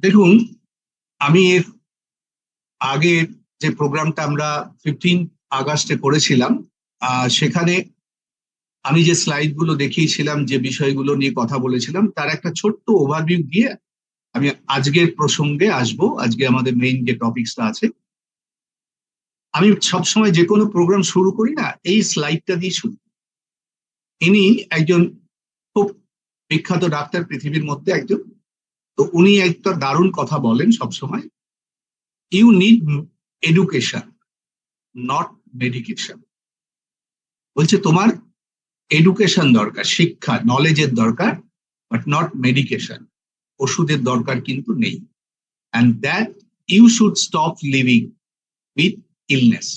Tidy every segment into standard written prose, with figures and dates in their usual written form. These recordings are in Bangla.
দেখুন, আমি এর আগের যে প্রোগ্রামটা আমরা 15 আগস্টে করেছিলাম, সেখানে আমি যে স্লাইড গুলো দেখিয়েছিলাম, যে বিষয়গুলো নিয়ে কথা বলেছিলাম, তার একটা ছোট্ট ওভারভিউ দিয়ে আমি আজকের প্রসঙ্গে আসবো। আজকে আমাদের মেইন যে টপিকসটা আছে, আমি সবসময় যে কোনো প্রোগ্রাম শুরু করি না এই স্লাইডটা দিয়ে শুরু করি। ইনি একজন খুব বিখ্যাত ডাক্তার, পৃথিবীর মধ্যে একজন। তো উনি একটা দারুণ কথা বলেন সবসময়, you need education, not medication. বলছে তোমার এডুকেশন দরকার, শিক্ষা, নলেজের দরকার, বাট নট মেডিকেশন। ওষুধের দরকার কিন্তু নেই। And that you should stop living with illness.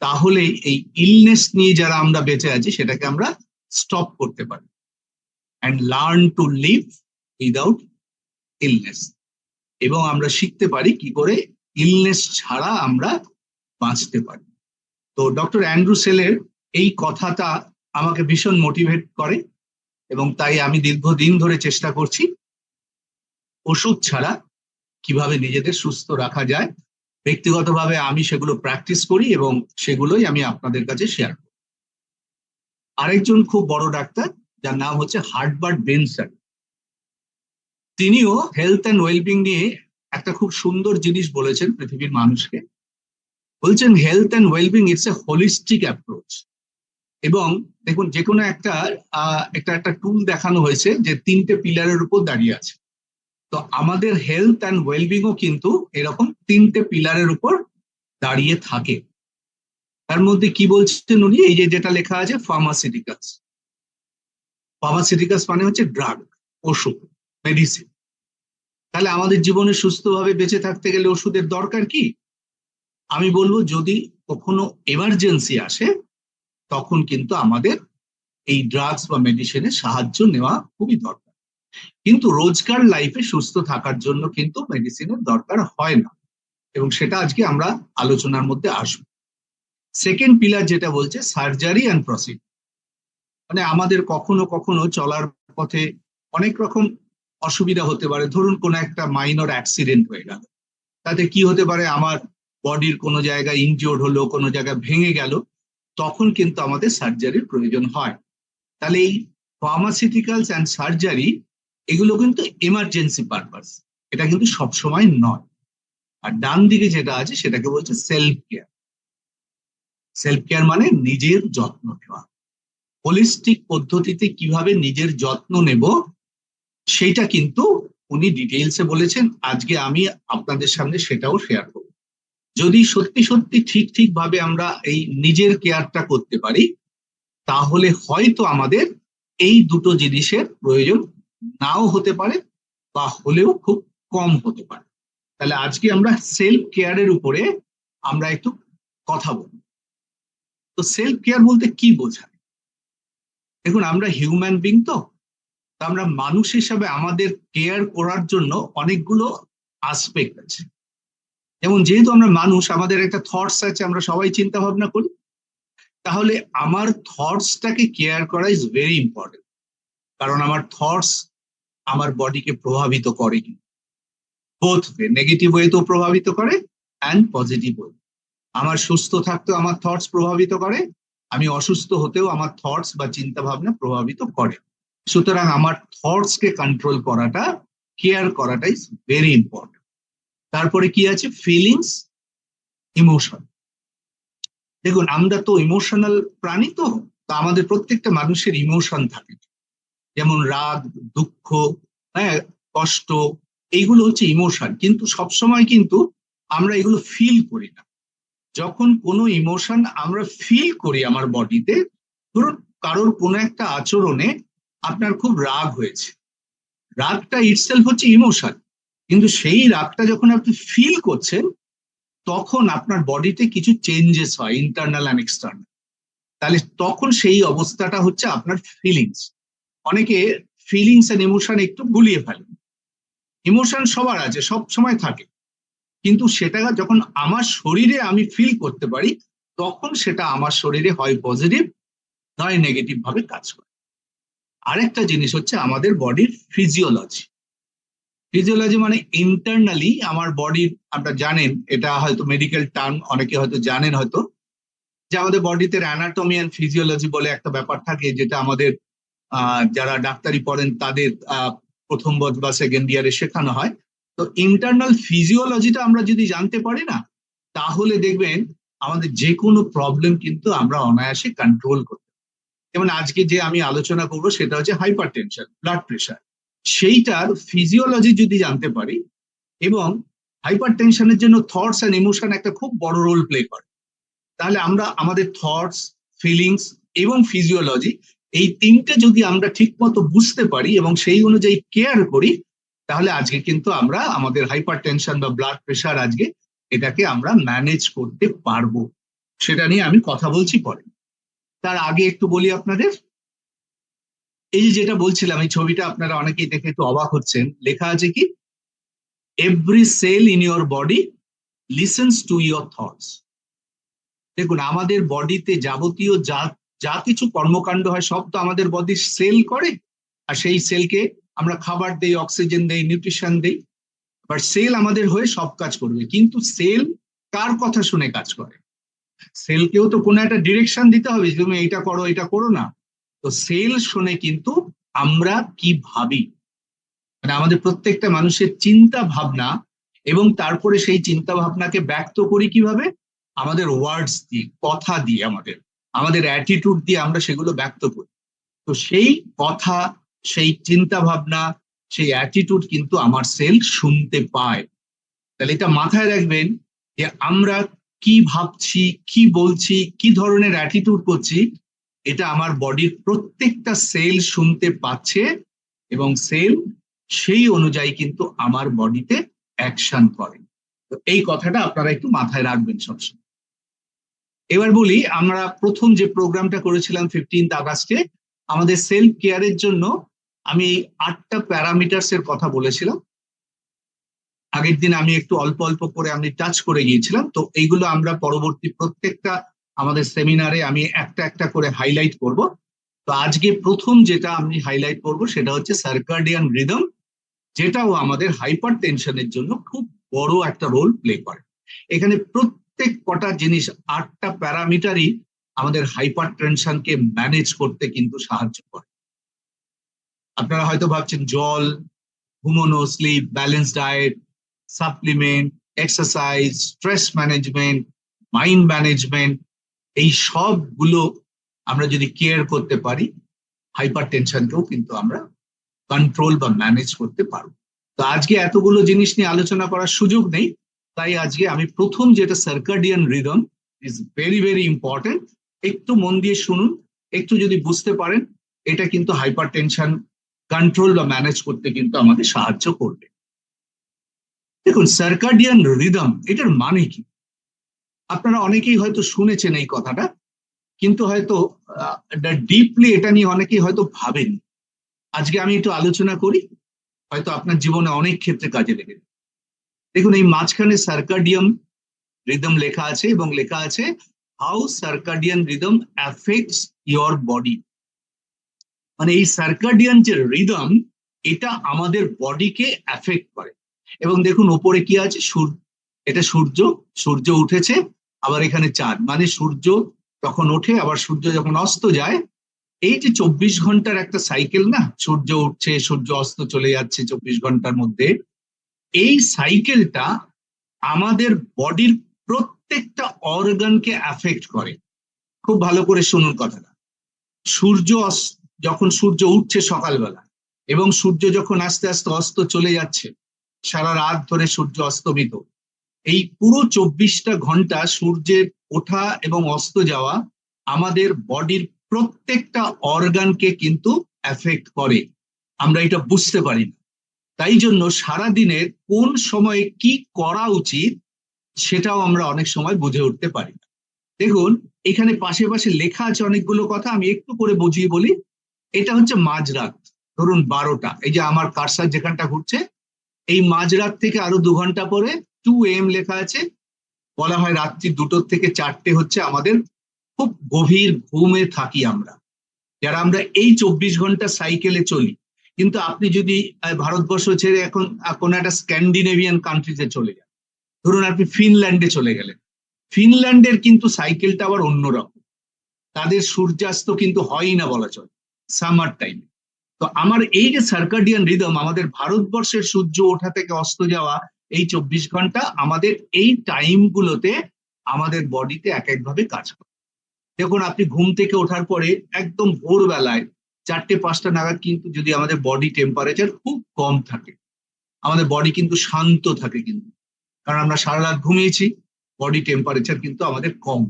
তাহলে এই ইলনেস নিয়ে যারা আমরা বেঁচে আছি সেটাকে আমরা স্টপ করতে পারি, and learn to live without illness. এবং আমরা শিখতে পারি কি করে ইলনেস ছাড়া আমরা বাঁচতে পারি। তো ডক্টর অ্যান্ড্রু সেলের এই কথাটা আমাকে ভীষণ মোটিভেট করে, এবং তাই আমি দীর্ঘদিন ধরে চেষ্টা করছি ওষুধ ছাড়া কিভাবে নিজেদের সুস্থ রাখা যায়। ব্যক্তিগতভাবে আমি সেগুলো প্র্যাকটিস করি এবং সেগুলোই আমি আপনাদের কাছে শেয়ার করি। আরেকজন খুব বড় ডাক্তার, যার নাম হচ্ছে হার্বার্ট বেনসন, তিনিও হেলথ অ্যান্ড ওয়েলবিং নিয়ে একটা খুব সুন্দর জিনিস বলেছেন পৃথিবীর মানুষকে। বলছেন health and wellbeing it's a holistic approach. এবং দেখুন, যে কোনো একটা একটা টুল দেখানো হয়েছে যে 3টে পিলারের উপর দাঁড়িয়ে আছে। তো আমাদের হেলথ অ্যান্ড ওয়েলবিংও কিন্তু এরকম 3টে পিলারের উপর দাঁড়িয়ে থাকে। তার মধ্যে কি বলছেন উনি, এই যে যেটা লেখা আছে ফার্মাসিউটিক্যালস। ফার্মাসিউটিক্যালস মানে হচ্ছে ড্রাগ, ওষুধ, মেডিসিন। তাহলে আমাদের জীবনে সুস্থভাবে বেঁচে থাকতে গেলে ওষুধের দরকার কি? আমি বলবো, যদি কখনো এমার্জেন্সি আসে তখন কিন্তু আমাদের এই ড্রাগস বা মেডিসিনের সাহায্য নেওয়া খুবই দরকার। কিন্তু রোজকার লাইফে সুস্থ থাকার জন্য কিন্তু মেডিসিনের দরকার হয় না, এবং সেটা আজকে আমরা আলোচনার মধ্যে আসবো। সেকেন্ড পিলার যেটা বলছে সার্জারি অ্যান্ড প্রসিডিউর, মানে আমাদের কখনো কখনো চলার পথে অনেক রকম অসুবিধা হতে পারে। ধরুন কোনো একটা মাইনর অ্যাক্সিডেন্ট হয়ে গেল, তাতে কি হতে পারে, আমার বডির কোনো জায়গায় ইনজিওর্ড হলো, কোনো জায়গায় ভেঙে গেল, তখন কিন্তু আমাদের সার্জারির প্রয়োজন হয়। তাহলে এই ফার্মাসিউটিক্যালস অ্যান্ড সার্জারি, এগুলো কিন্তু এমার্জেন্সি পারপাস, এটা কিন্তু সবসময় নয়। আর ডান দিকে যেটা আছে সেটাকে বলছে সেলফ কেয়ার। সেলফ কেয়ার মানে নিজের যত্ন নেওয়া। হোলিস্টিক পদ্ধতিতে কিভাবে নিজের যত্ন নেব সেইটা কিন্তু উনি ডিটেইলসে বলেছেন। আজকে আমি আপনাদের সামনে সেটাও শেয়ার করব। যদি সত্যি সত্যি ঠিক ঠিক ভাবে আমরা এই নিজের কেয়ারটা করতে পারি, তাহলে হয়তো আমাদের এই দুটো জিনিসের প্রয়োজন নাও হতে পারে, বা হলেও খুব কম হতে পারে। তাহলে আজকে আমরা সেলফ কেয়ারের উপরে আমরা একটু কথা বলবো। তো সেলফ কেয়ার বলতে কি বোঝায়? দেখুন, আমরা হিউম্যান বিং, তো আমরা মানুষ হিসাবে আমাদের কেয়ার করার জন্য অনেকগুলো আসপেক্ট আছে। যেমন যেহেতু আমরা মানুষ, আমাদের একটা থটস আছে, আমরা সবাই চিন্তা ভাবনা করি। তাহলে আমার থটসটাকে কেয়ার করা ইজ ভেরি ইম্পর্টেন্ট, কারণ আমার থটস আমার বডিকে প্রভাবিত করে, বোথ ওয়ে, নেগেটিভ ওয়েতেও প্রভাবিত করে অ্যান্ড পজিটিভ ওয়ে। আমার সুস্থ থাকতেও আমার থটস প্রভাবিত করে, আমি অসুস্থ হতেও আমার থটস বা চিন্তা ভাবনা প্রভাবিত করে। সুতরাং আমার থটস কে কন্ট্রোল করাটা, কেয়ার করাটা ইজ ভেরি ইম্পর্টেন্ট। তারপরে কি আছে, ফিলিংস, ইমোশন। দেখুন, আমরা তো ইমোশনাল প্রাণী, তো তা আমাদের প্রত্যেকটা মানুষের ইমোশন থাকে। যেমন রাগ, দুঃখ, হ্যাঁ, কষ্ট, এইগুলো হচ্ছে ইমোশন। কিন্তু সবসময় কিন্তু আমরা এগুলো ফিল করি না। যখন কোনো ইমোশন আমরা ফিল করি আমার বডিতে, ধরুন কারোর কোনো একটা আচরণে আপনার খুব রাগ হয়েছে, রাগটা ইটসেলফ হচ্ছে ইমোশন, কিন্তু সেই রাগটা যখন আপনি ফিল করছেন, তখন আপনার বডিতে কিছু চেঞ্জেস হয়, ইন্টারনাল অ্যান্ড এক্সটার্নাল। তাহলে তখন সেই অবস্থাটা হচ্ছে আপনার ফিলিংস। অনেকে ফিলিংস এন্ড ইমোশন একটু গুলিয়ে ফেলে। ইমোশন সবার আছে, সব সময় থাকে, কিন্তু সেটা যখন আমার শরীরে আমি ফিল করতে পারি, তখন সেটা আমার শরীরে হয় পজিটিভ, নয় নেগেটিভ ভাবে কাজ করে। আরেকটা জিনিস হচ্ছে আমাদের বডির ফিজিওলজি। ফিজিওলজি মানে ইন্টারনালি আমার বডির, আপনারা জানেন এটা হয়তো মেডিকেল টার্ম, অনেকে হয়তো জানেন হয়তো, যে আমাদের বডিতে অ্যানাটমি অ্যান্ড ফিজিওলজি বলে একটা ব্যাপার থাকে, যেটা আমাদের যারা ডাক্তারি পড়েন তাদের প্রথম বছর বা সেকেন্ড ইয়ারে শেখানো হয়। তো ইন্টারনাল ফিজিওলজিটা আমরা যদি জানতে পারি না, তাহলে দেখবেন আমাদের যে কোনো প্রবলেম কিন্তু আমরা অনায়াসে কন্ট্রোল করতে পারি। যেমন আজকে যে আমি আলোচনা করব সেটা হচ্ছে হাইপার টেনশন, ব্লাড প্রেশার। সেইটার ফিজিওলজি যদি জানতে পারি, এবং হাইপার টেনশনের জন্য থটস অ্যান্ড ইমোশন একটা খুব বড় রোল প্লে করে, তাহলে আমরা আমাদের থটস, ফিলিংস এবং ফিজিওলজি, এই তিনটে যদি আমরা ঠিক মতো বুঝতে পারি এবং সেই অনুযায়ী কেয়ার করি, তাহলে আজকে কিন্তু আমরা আমাদের হাইপার টেনশন বা ব্লাড প্রেশার আজকে এটাকে আমরা ম্যানেজ করতে পারবো। সেটা নিয়ে আমি কথা বলছি পরে। তার আগে একটু বলি আপনাদের, এই যে যেটা বলছিলাম, এই ছবিটা আপনারা অনেকেই দেখে একটু অবাক হচ্ছেন, লেখা আছে কি, every cell in your body listens to your thoughts. দেখুন, আমাদের বডিতে যাবতীয় যা যা কিছু কর্মকাণ্ড হয় সব তো আমাদের বডি সেল করে, আর সেই সেলকে আমরা খাবার দেই, অক্সিজেন দেই, নিউট্রিশন দেই। বাট সেল আমাদের হয়ে সব কাজ করবে, কিন্তু সেল কার কথা শুনে কাজ করে? সেলকেও তো কোনো একটা ডিরেকশন দিতে হবে, তুমি এটা করো, এটা করো না। তো সেল শুনে কিন্তু আমরা কি ভাবি, মানে আমাদের প্রত্যেকটা মানুষের চিন্তা ভাবনা, এবং তারপরে সেই চিন্তা ভাবনাকে ব্যক্ত করি কিভাবে? আমাদের ওয়ার্ডস দিয়ে, কথা দিয়ে, আমাদের আমাদের অ্যাটিটিউড দিয়ে আমরা সেগুলো ব্যক্ত করি। তো সেই কথা, সেই চিন্তা ভাবনা, সেই অ্যাটিটিউড কিন্তু আমার সেল শুনতে পায়। তাহলে এটা মাথায় রাখবেন যে আমরা কি ভাবছি, কি বলছি, কি ধরনের অ্যাটিটিউড করছি, এটা আমার বডির প্রত্যেকটা সেল শুনতে পাচ্ছে, এবং সেল সেই অনুযায়ী কিন্তু আমার বডিতে অ্যাকশন করে। তো এই কথাটা আপনারা একটু মাথায় রাখবেন সবসময়। এবার বলি, আমরা প্রথম যে প্রোগ্রামটা করেছিলাম 15th আগস্টে, আমাদের সেলফ কেয়ারের জন্য আমি 8টা প্যারামিটার্স এর কথা বলেছিলাম। আগের দিন আমি একটু অল্প অল্প করে আমি টাচ করে গিয়েছিলাম, তো এইগুলো আমরা পরবর্তী প্রত্যেকটা আমাদের সেমিনারে আমি একটা একটা করে হাইলাইট করব। তো আজকে প্রথম যেটা আমি হাইলাইট করব সেটা হচ্ছে সার্কাডিয়ান রিদম, যেটাও আমাদের হাইপার টেনশনের জন্য খুব বড় একটা রোল প্লে করে। এখানে প্রত্যেক কটা জিনিস, 8টা প্যারামিটারই আমাদের হাইপার টেনশনকে ম্যানেজ করতে কিন্তু সাহায্য করে। আপনারা হয়তো ভাবছেন জল, ঘুমানো, sleep, balance diet, supplement, exercise, stress management, mind management, এই সবগুলো আমরা যদি কেয়ার করতে পারি, হাইপার টেনশনকেও কিন্তু আমরা কন্ট্রোল বা ম্যানেজ করতে পারবো। তো আজকে এতগুলো জিনিস নিয়ে আলোচনা করার সুযোগ নেই, তাই আজকে আমি প্রথম যেটা circadian rhythm is very very important, একটু মন দিয়ে শুনুন, একটু যদি বুঝতে পারেন, এটা কিন্তু হাইপার টেনশন কন্ট্রোল বা ম্যানেজ করতে কিন্তু আমাদের সাহায্য করবে। দেখুন, সার্কাডিয়ান রিদম এটার মানে কি? আপনারা অনেকেই হয়তো শুনেছেন এই কথাটা, কিন্তু হয়তো ডিপলি এটা নিয়ে অনেকেই হয়তো ভাবেন। আজকে আমি একটু আলোচনা করি, হয়তো আপনার জীবনে অনেক ক্ষেত্রে কাজে লেগে। দেখুন, এই মাঝখানে সার্কাডিয়াম রিদম লেখা আছে, এবং লেখা আছে how circadian rhythm affects your body. মানে এই সার্কাডিয়ান যে রিদম, এটা আমাদের বডিকে অ্যাফেক্ট করে। এবং দেখুন ওপরে কি আছে, সূর্য, এটা সূর্য, সূর্য উঠেছে, আবার এখানে চাঁদ, মানে সূর্য যখন ওঠে আবার সূর্য যখন অস্ত যায়, এই যে 24 ঘন্টার একটা সাইকেল না, সূর্য উঠছে, সূর্য অস্ত চলে যাচ্ছে 24 ঘন্টার মধ্যে, এই সাইকেলটা আমাদের বডির প্রত্যেকটা অর্গানকে অ্যাফেক্ট করে। খুব ভালো করে শুনুন কথাটা। সূর্য যখন সূর্য উঠছে সকালবেলা, এবং সূর্য যখন আস্তে আস্তে অস্ত চলে যাচ্ছে, সারা রাত ধরে সূর্য অস্তমিত, এই পুরো 24টা ঘন্টা সূর্যের ওঠা এবং অস্ত যাওয়া আমাদের বডির প্রত্যেকটা অর্গানকে কিন্তু অ্যাফেক্ট করে। আমরা এটা বুঝতে পারি না, তাই জন্য সারা দিনের কোন সময়ে কি করা উচিত সেটাও আমরা অনেক সময় বুঝে উঠতে পারি না। দেখুন, এখানে পাশে পাশে লেখা আছে অনেকগুলো কথা, আমি একটু করে বুঝিয়ে বলি। এটা হচ্ছে মাঝরাত, ধরুন 12টা, এই যে আমার কারসার যেখানটা ঘুরছে, এই মাঝরাত থেকে আরো 2 ঘন্টা পরে 2 AM লেখা আছে। বলা হয় রাত্রি 2টো থেকে 4টে হচ্ছে আমাদের খুব গভীর ঘুমে থাকি আমরা, যারা আমরা এই 24 ঘন্টা সাইকেলে চলি। কিন্তু আপনি যদি ভারতবর্ষ ছেড়ে এখন কোনো একটা স্ক্যান্ডিনেভিয়ান কান্ট্রিতে চলে যান, ধরুন আপনি ফিনল্যান্ডে চলে গেলেন, ফিনল্যান্ডের কিন্তু সাইকেলটা আবার অন্যরকম, তাদের সূর্যাস্ত কিন্তু হয়ই না বলা চলে সামার টাইমে। তো আমার এই যে সার্কাডিয়ান রিদম, আমাদের ভারতবর্ষের সূর্য ওঠা থেকে অস্ত যাওয়া এই 24 ঘন্টা, আমাদের এই টাইম গুলোতে আমাদের বডিতে এক একভাবে কাজ করে। দেখুন আপনি ঘুম থেকে ওঠার পরে একদম ভোরবেলায় 4টে 5টা নাগাদ কিন্তু যদি আমাদের বডি টেম্পারেচার খুব কম থাকে, আমাদের বডি কিন্তু শান্ত থাকে, কিন্তু কারণ আমরা সারা রাত ঘুমিয়েছি, বডি টেম্পারেচার কিন্তু আমাদের কম।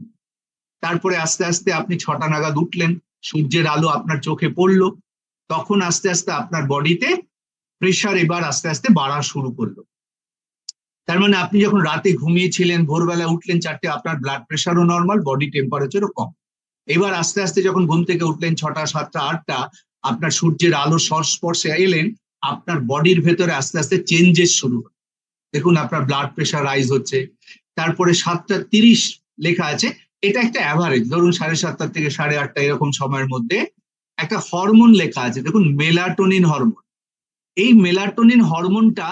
তারপরে আস্তে আস্তে আপনি 6টা নাগাদ উঠলেন, সূর্যের আলো আপনার চোখে পড়লো, তখন আস্তে আস্তে আপনার বডিতে প্রেশার এবার আস্তে আস্তে বাড়া শুরু করলো। তার মানে আপনি যখন রাতে ঘুমিয়েছিলেন, ভোরবেলা উঠলেন 4টে, আপনার ব্লাড প্রেশারও নর্মাল, বডি টেম্পারেচারও কম। এবার আস্তে আস্তে যখন ঘুম থেকে উঠলেন 6টা 7টা 8টা, আপনার সূর্যের আলো সংস্পর্শে এলেন, আপনার বডির ভেতরে আস্তে আস্তে চেঞ্জেস শুরু হয়। দেখুন আপনার ব্লাড প্রেশার রাইজ হচ্ছে। তারপরে 7টা 30 লেখা আছে, এটা একটা অ্যাভারেজ, ধরুন 7:30 থেকে 8:30 এরকম সময়ের মধ্যে একটা হরমোন লেখা আছে, দেখুন মেলাটোনিন হরমোন। এই মেলাটোনিন হরমোনটা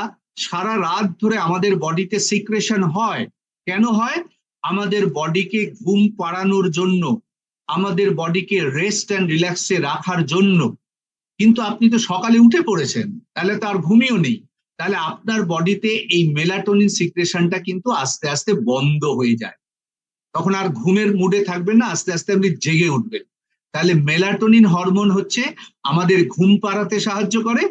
সারা রাত ধরে আমাদের বডিতে সিক্রেশন হয়। কেন হয়? আমাদের বডিকে ঘুম পাড়ানোর জন্য, আমাদের বডিকে রেস্ট অ্যান্ড রিল্যাক্সে রাখার জন্য। কিন্তু আপনি তো সকালে উঠে পড়েছেন, তাহলে তো আর ঘুমিও নেই, তাহলে আপনার বডিতে এই মেলাটোনিন সিক্রেশনটা কিন্তু আস্তে আস্তে বন্ধ হয়ে যায়, তখন আর ঘুমের মুডে থাকবেন না, আস্তে আস্তে আপনি জেগে উঠবেন। তাহলে মেলাটোনিন হরমোন হচ্ছে আমাদের ঘুম পাড়াতে সাহায্য করে,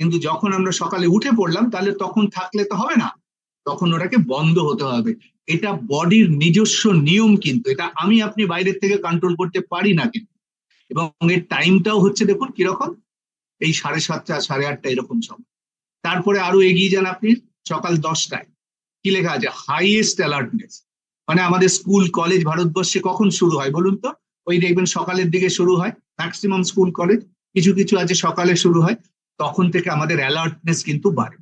কিন্তু যখন আমরা সকালে উঠে পড়লাম তাহলে তখন থাকলে তো হবে না, তখন ওটাকে বন্ধ হতে হবে। এটা বডির নিজস্ব নিয়ম, কিন্তু এটা আমি আপনি বাইরের থেকে কন্ট্রোল করতে পারি না কিন্তু। এবং এর টাইমটাও হচ্ছে দেখুন কিরকম, এই 7:30 8:30 এরকম সময়। তারপরে আরো এগিয়ে যান আপনি, সকাল 10টায় কি লেখা আছে? Highest alertness. মানে আমাদের স্কুল কলেজ ভারতবর্ষে কখন শুরু হয় বলুন তো? ওই দেখবেন সকালের দিকে শুরু হয়, ম্যাক্সিমাম স্কুল কলেজ, কিছু কিছু আছে সকালে শুরু হয়, তখন থেকে আমাদের অ্যালার্টনেস কিন্তু বাড়ে।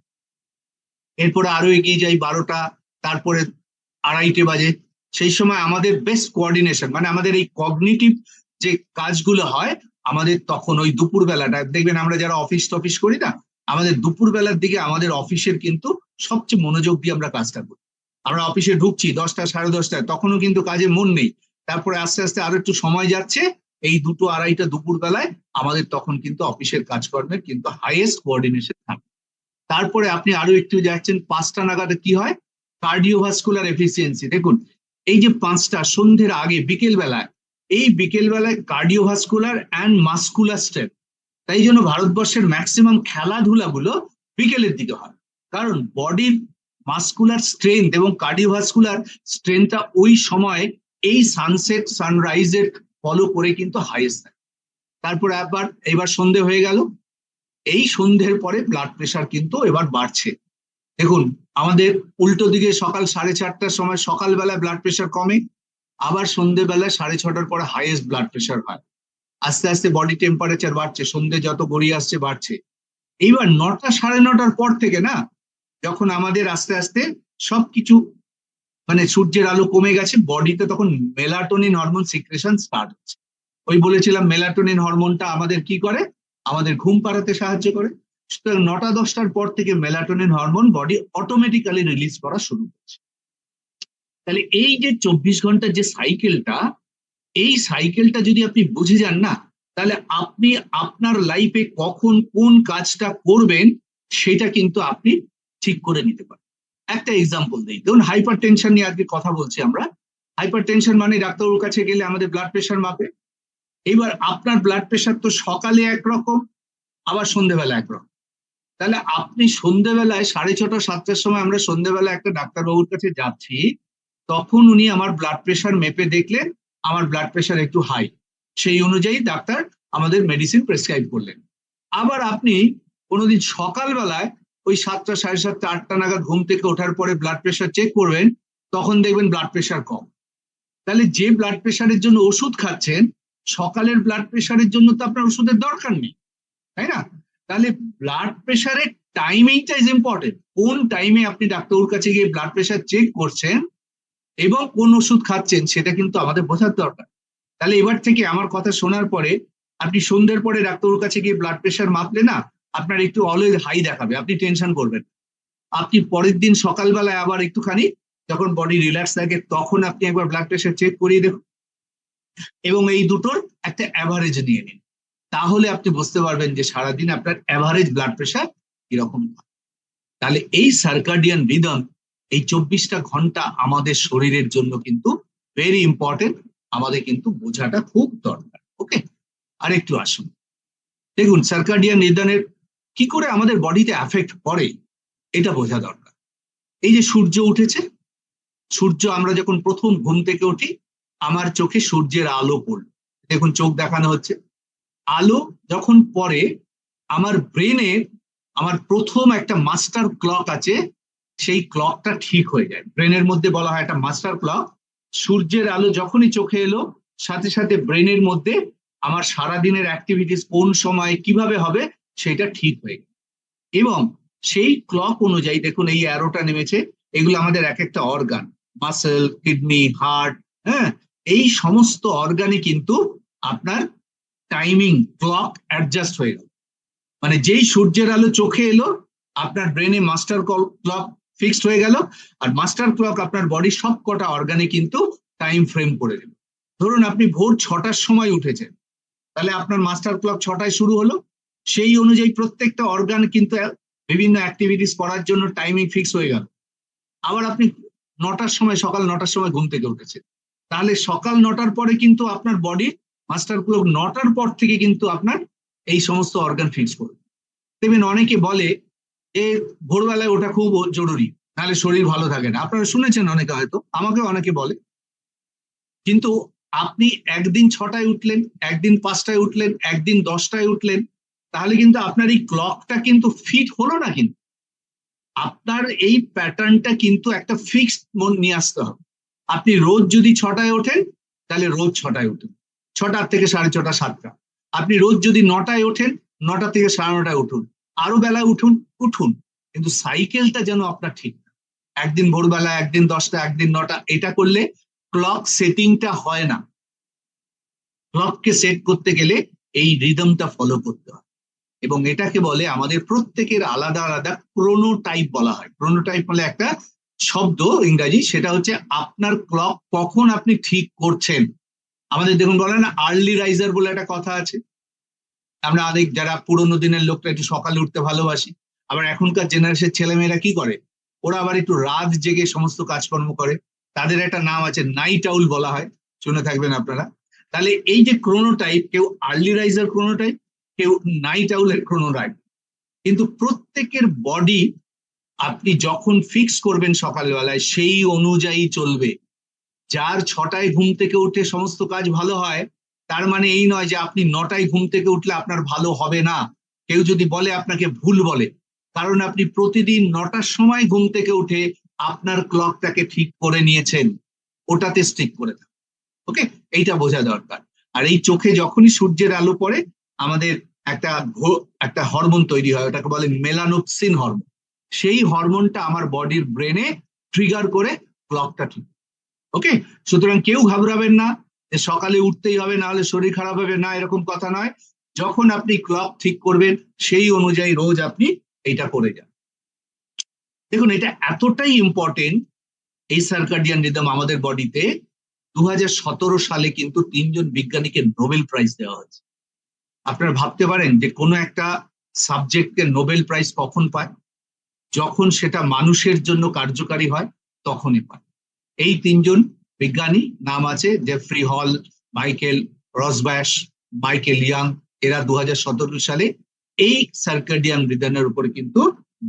এরপরে আরো এগিয়ে যাই 12টা, তারপরে 2:30 বাজে, সেই সময় আমাদের বেস্ট কোঅর্ডিনেশন, মানে আমাদের এই কগনিটিভ যে কাজগুলো হয়, আমাদের তখন ওই দুপুর বেলাটা দেখবেন, আমরা যারা অফিস টফিস করি না, আমাদের দুপুর বেলার দিকে আমাদের অফিসের কিন্তু সবচেয়ে মনোযোগ দিয়ে আমরা কাজটা করি। আমরা অফিসে ঢুকছি 10টা 10:30টায়, তখনও কিন্তু কাজে মন নেই। তারপরে আস্তে আস্তে আরো একটু সময় যাচ্ছে, এই 2টো 2:30 দুপুর বেলায় আমাদের তখন কিন্তু অফিসের কাজকর্মের কিন্তু হাইয়েস্ট কোঅর্ডিনেশন থাকে। তারপরে আপনি আরো একটু যাচ্ছেন 5টা নাগাদ, কি হয়? Cardiovascular efficiency. দেখুন এই যে 5টা সন্ধ্যের আগে বিকেল বেলায়, এই বিকেল বেলায় কার্ডিওভাস্কুলার অ্যান্ড মাস্কুলার স্ট্রেন্থ, তাই জন্য ভারতবর্ষের ম্যাক্সিমাম খেলাধুলাগুলো বিকেলের দিকে হয়, কারণ বডির মাস্কুলার স্ট্রেংথ এবং কার্ডিওভাস্কুলার স্ট্রেংথটা ওই সময় এই সানসেট সানরাইজের ফলো করে কিন্তু হাইয়েস্ট থাকে। তারপরে এবার সন্ধে হয়ে গেল, এই সন্ধ্যের পরে ব্লাড প্রেশার কিন্তু এবার বাড়ছে। দেখুন আমাদের উল্টো দিকে সকাল 4:30টার সময় সকালবেলায় ব্লাড প্রেশার কমে, আবার সন্ধ্যেবেলায় 6:30টার পরে হাইয়েস্ট ব্লাড প্রেশার হয়। আস্তে আস্তে বডি টেম্পারেচার বাড়ছে, সন্ধ্যে যত গড়িয়ে আসছে বাড়ছে। এইবার 9টা 9:30টার পর থেকে না, যখন আমাদের আস্তে আস্তে সবকিছু মানে সূর্যের আলো কমে গেছে, বডিতে তখন মেলাটোনিন হরমোন সিক্রেশন স্টার্ট হচ্ছে। ওই বলেছিলাম মেলাটোনিন হরমোনটা আমাদের কি করে? আমাদের ঘুম পাড়াতে সাহায্য করে। সুতরাং 9টা 10টার পর থেকে melatonin hormone body automatically release করা শুরু করছে। তাহলে এই যে 24 ঘন্টার যে সাইকেলটা, এই সাইকেলটা যদি আপনি বুঝে যান না, তাহলে আপনি আপনার লাইফে কখন কোন কাজটা করবেন সেটা কিন্তু আপনি ঠিক করে নিতে পারেন। একটা এক্সাম্পল দিই, ধরুন হাইপার টেনশন নিয়ে আজকে কথা বলছি আমরা। হাইপার টেনশন মানে ডাক্তারবাবুর কাছে গেলে আমাদের ব্লাড প্রেশার মাপে। এবার আপনার ব্লাড প্রেশার তো সকালে একরকম, আবার সন্ধ্যেবেলা একরকম। তাহলে আপনি সন্ধ্যেবেলায় 6:30 7টার সময় আমরা সন্ধ্যেবেলা একটা ডাক্তারবাবুর কাছে যাচ্ছি, তখন উনি আমার ব্লাড প্রেশার মেপে দেখলেন আমার ব্লাড প্রেশার একটু হাই, সেই অনুযায়ী ডাক্তার আমাদের মেডিসিন প্রেসক্রাইব করলেন। আবার আপনি কোনোদিন সকালবেলায় ওই 7টা 7:30 8টা নাগাদ ঘুম থেকে ওঠার পরে ব্লাড প্রেশার চেক করবেন, তখন দেখবেন ব্লাড প্রেশার কম। তাহলে যে ব্লাড প্রেশারের জন্য ওষুধ খাচ্ছেন, সকালের ব্লাড প্রেশারের জন্য তো আপনার ওষুধের দরকার নেই, তাই না? তাহলে ব্লাড প্রেশারের টাইমিংটা ইজ ইম্পর্টেন্ট। কোন টাইমে আপনি ডাক্তারবাবুর কাছে গিয়ে ব্লাড প্রেশার চেক করছেন এবং কোন ওষুধ খাচ্ছেন, সেটা কিন্তু আমাদের বোঝার দরকার। তাহলে এবার থেকে আমার কথা শোনার পরে আপনি সন্ধ্যের পরে ডাক্তারবাবুর কাছে গিয়ে ব্লাড প্রেশার মাপলে না, আপনার একটু অলওয়েজ হাই দেখাবে, আপনি টেনশন করবেন। আপনি পরের দিন সকালবেলায় আবার একটুখানি যখন বডি রিল্যাক্স থাকে তখন আপনি একবার ব্লাড প্রেশার চেক করিয়ে দেখুন, এবং এই দুটোর একটা অ্যাভারেজ নিয়ে নিন। তাহলে আপনি বুঝতে পারবেন যে সারাদিন আপনার অ্যাভারেজ ব্লাড প্রেশার কিরকম। তাহলে এই সার্কাডিয়ান রিদম, এই 24টা ঘন্টা আমাদের শরীরের জন্য কিন্তু ভেরি ইম্পর্টেন্ট, আমাদের কিন্তু বোঝাটা খুব দরকার। ওকে, আর একটু আসুন দেখুন সার্কাডিয়ান রিদমের কি করে আমাদের বডিতে এফেক্ট করে এটা বোঝা দরকার। এই যে সূর্য উঠেছে, সূর্য আমরা যখন প্রথম ঘুম থেকে উঠি আমার চোখে সূর্যের আলো পড়ল, দেখুন চোখ দেখানো হচ্ছে, আলো যখন পড়ে আমার ব্রেনে আমার প্রথম একটা মাস্টার ক্লক আছে, সেই ক্লকটা ঠিক হয়ে যায়। ব্রেনের মধ্যে বলা হয় একটা মাস্টার ক্লক। সূর্যের আলো যখনই চোখে এলো সাথে সাথে ব্রেনের মধ্যে আমার সারাদিনের অ্যাক্টিভিটিস কোন সময় কিভাবে হবে সেটা ঠিক হয়ে গেল। এবং সেই ক্লক অনুযায়ী দেখুন এই অ্যারোটা নেমেছে, এগুলো আমাদের এক একটা অর্গান, মাসেল, কিডনি, হার্ট, হ্যাঁ, এই সমস্ত অর্গানে কিন্তু আপনার টাইমিং ক্লক অ্যাডজাস্ট হয়ে গেল। মানে যেই সূর্যের আলো চোখে এলো আপনার ব্রেনে মাস্টার ক্লক ফিক্সড হয়ে গেল, আর মাস্টার ক্লক আপনার বডির সব কটা অর্গানে কিন্তু টাইম ফ্রেম করে দিল। ধরুন আপনি ভোর 6টার সময় উঠেছেন, তাহলে আপনার মাস্টার ক্লক 6টায় শুরু হলো, সেই অনুযায়ী প্রত্যেকটা অর্গান কিন্তু বিভিন্ন অ্যাক্টিভিটিস করার জন্য টাইমিং ফিক্স হয়ে গেল। আবার আপনি 9টার সময়, সকাল 9টার সময় ঘুম থেকে উঠেছেন, তাহলে সকাল 9টার পরে কিন্তু আপনার বডি মাস্টার ক্লক 9টার পর থেকে কিন্তু আপনার এই সমস্ত অর্গান ফিক্স করবে। দেখবেন অনেকে বলে যে ভোরবেলায় ওটা খুব জরুরি, নাহলে শরীর ভালো থাকে না, আপনারা শুনেছেন অনেকে, হয়তো আমাকে অনেকে বলে। কিন্তু আপনি একদিন 6টায় উঠলেন, একদিন 5টায় উঠলেন, একদিন 10টায় উঠলেন, তাহলে কিন্তু আপনার এই ক্লকটা কিন্তু ফিট হলো না। কিন্তু আপনার এই প্যাটার্নটা কিন্তু একটা ফিক্সড মন নিয়ে আসতে হবে। আপনি রোজ যদি 6টায় ওঠেন তাহলে রোজ 6টায় উঠুন, 6টার থেকে 6:30, 7টা। আপনি রোজ যদি 9টায় ওঠেন 9টা থেকে 9:30 উঠুন, আরো বেলায় উঠুন উঠুন, কিন্তু সাইকেলটা যেন আপনার ঠিক না। একদিন ভোরবেলা, একদিন 10টা, একদিন 9টা, এটা করলে ক্লক সেটিংটা হয় না। ক্লককে সেট করতে গেলে এই রিদমটা ফলো করতে হয়, এবং এটাকে বলে আমাদের প্রত্যেকের আলাদা আলাদা ক্রোনোটাইপ বলা হয়। ক্রোনোটাইপ বলে একটা শব্দ ইংরাজি, সেটা হচ্ছে আপনার ক্লক কখন আপনি ঠিক করছেন। আমাদের দেখুন বলে না আর্লি রাইজার বলে একটা কথা আছে, আমরা অনেক যারা পুরোনো দিনের লোকটা একটু সকালে উঠতে ভালোবাসি, আবার এখনকার জেনারেশন ছেলেমেয়েরা কি করে, ওরা আবার একটু রাত জেগে সমস্ত কাজকর্ম করে, তাদের একটা নাম আছে নাইট আউল বলা হয়, শুনে থাকবেন আপনারা। তাহলে এই যে ক্রোনোটাইপ, কেউ আর্লি রাইজার ক্রোনোটাইপ, কেউ নাইট আউলের ক্রোনোটাইপ, কিন্তু প্রত্যেকের বডি আপনি যখন ফিক্স করবেন সকালবেলায় সেই অনুযায়ী চলবে। যার 6টায় ঘুম থেকে উঠে সমস্ত কাজ ভালো হয়, তার মানে এই নয় যে আপনি 9টায় ঘুম থেকে উঠলে আপনার ভালো হবে না। কেউ যদি বলে আপনাকে ভুল বলে, কারণ আপনি প্রতিদিন 9টার সময় ঘুম থেকে উঠে আপনার ক্লকটাকে ঠিক করে নিয়েছেন, ওটাতে স্টিক করে থাকুন। ওকে, এইটা বোঝা দরকার। আর এই চোখে যখনই সূর্যের আলো পড়ে আমাদের একটা একটা হরমোন তৈরি হয়, ওটাকে বলে মেলানোক্সিন হরমোন। সেই হরমোনটা আমার বডির ব্রেনে ট্রিগার করে ক্লকটা ঠিক। ওকে, সুতরাং কেউ ঘাবড়াবেন না যে সকালে উঠতেই হবে না হলে শরীর খারাপ হবে, না এরকম কথা নয়। যখন আপনি ক্লক ঠিক করবেন সেই অনুযায়ী রোজ আপনি এইটা করে যান। দেখুন এটা এতটাই ইম্পর্টেন্ট এই সার্কাডিয়ান রিদম আমাদের বডিতে। 2017 সালে কিন্তু 3জন বিজ্ঞানীকে নোবেল প্রাইজ দেওয়া হয়েছে। আপনারা ভাবতে পারেন যে কোনো একটা সাবজেক্টকে নোবেল প্রাইজ কখন পায়? যখন সেটা মানুষের জন্য কার্যকারী হয় তখনই পায়। এই 3জন বিজ্ঞানী নাম আছে জেফ্রি হল, মাইকেল রসব্যাশ, মাইকেল ইয়াং, এরা 2017 সালে এই সার্কাডিয়ান রিদমের উপরে কিন্তু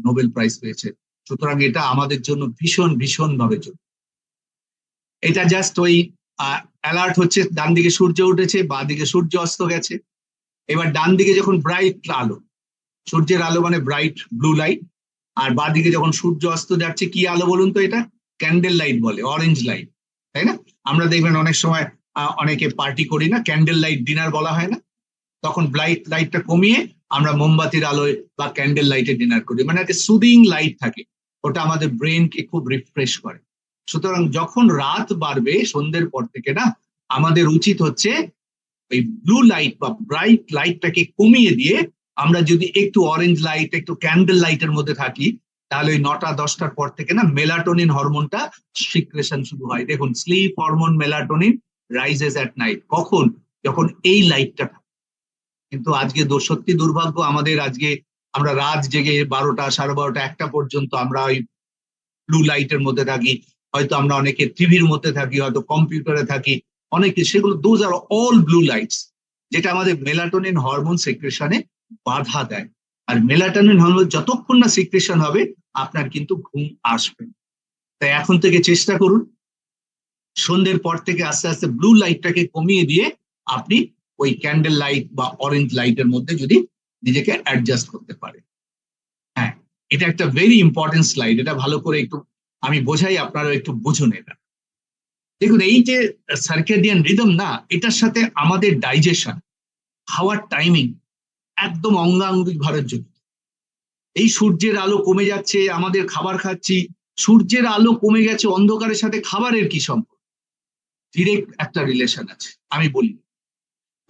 নোবেল প্রাইজ পেয়েছে। সুতরাং এটা আমাদের জন্য ভীষণ ভীষণ ভাবে জরুরি। এটা জাস্ট ওই অ্যালার্ট হচ্ছে ডান দিকে সূর্য উঠেছে, বাঁ দিকে সূর্য অস্ত গেছে। এবার ডান দিকে যখন ব্রাইট আলো, সূর্যের আলো মানে ব্রাইট ব্লু লাইট, আর বাঁ দিকে যখন সূর্য অস্ত যাচ্ছে কি আলো বলুন তো, এটা ক্যান্ডেল লাইট বলে, অরেঞ্জ লাইট, তাই না? আমরা দেখবেন অনেক সময় অনেকে পার্টি করি না, ক্যান্ডেল লাইট ডিনার বলা হয় না, তখন ব্রাইট লাইটটা কমিয়ে আমরা মোমবাতির আলোয় বা ক্যান্ডেল লাইটে ডিনার করি, মানে একটা সুদিং লাইট থাকে, ওটা আমাদের ব্রেনকে খুব রিফ্রেশ করে। সুতরাং যখন রাত বাড়বে সন্ধ্যের পর থেকে না, আমাদের উচিত হচ্ছে ওই ব্লু লাইট বা ব্রাইট লাইটটাকে কমিয়ে দিয়ে আমরা যদি একটু অরেঞ্জ লাইট, একটু ক্যান্ডেল লাইটের মধ্যে থাকি, তাহলে ওই 9টা-10টার পর থেকে না মেলাটোনিন হরমোনটা সিক্রেশন শুরু হয়। দেখুন, sleep hormone melatonin rises at night. কখন? যখন এই লাইটটা থাকে। কিন্তু আজকে সত্যি দুর্ভাগ্য আমাদের, আজকে আমরা রাত জেগে 12টা, 12:30, 1টা পর্যন্ত আমরা ওই ব্লু লাইটের মধ্যে থাকি। হয়তো আমরা অনেকে টিভির মধ্যে থাকি, হয়তো কম্পিউটারে থাকি, অনেকে, সেগুলো those are all blue lights, যেটা আমাদের মেলাটোনিন হরমোন সিক্রেশনে বাধা দেয়। আর মেলাটোনিন হরমোন যতক্ষণ না সিক্রেশন হবে, আপনার কিন্তু ঘুম আসবে। তাই এখন থেকে চেষ্টা করুন, সন্ধ্যের পর থেকে আস্তে আস্তে ব্লু লাইটটাকে কমিয়ে দিয়ে আপনি ওই ক্যান্ডেল লাইট বা অরেঞ্জ লাইটের মধ্যে যদি নিজেকে অ্যাডজাস্ট করতে পারে। হ্যাঁ, এটা একটা ভেরি ইম্পর্টেন্ট স্লাইড, এটা ভালো করে একটু আমি বোঝাই, আপনারা একটু বুঝুন এটা। দেখুন, এই যে সার্কেডিয়ান রিদম না, এটার সাথে আমাদের ডাইজেশন, খাওয়ার টাইমিং একদম অঙ্গাঙ্গিক ভাবে জড়িত। এই সূর্যের আলো কমে যাচ্ছে, আমাদের খাবার খাচ্ছি, সূর্যের আলো কমে গেছে, অন্ধকারের সাথে খাবারের কি সম্পর্ক? ডিরেক্ট একটা রিলেশন আছে, আমি বলি।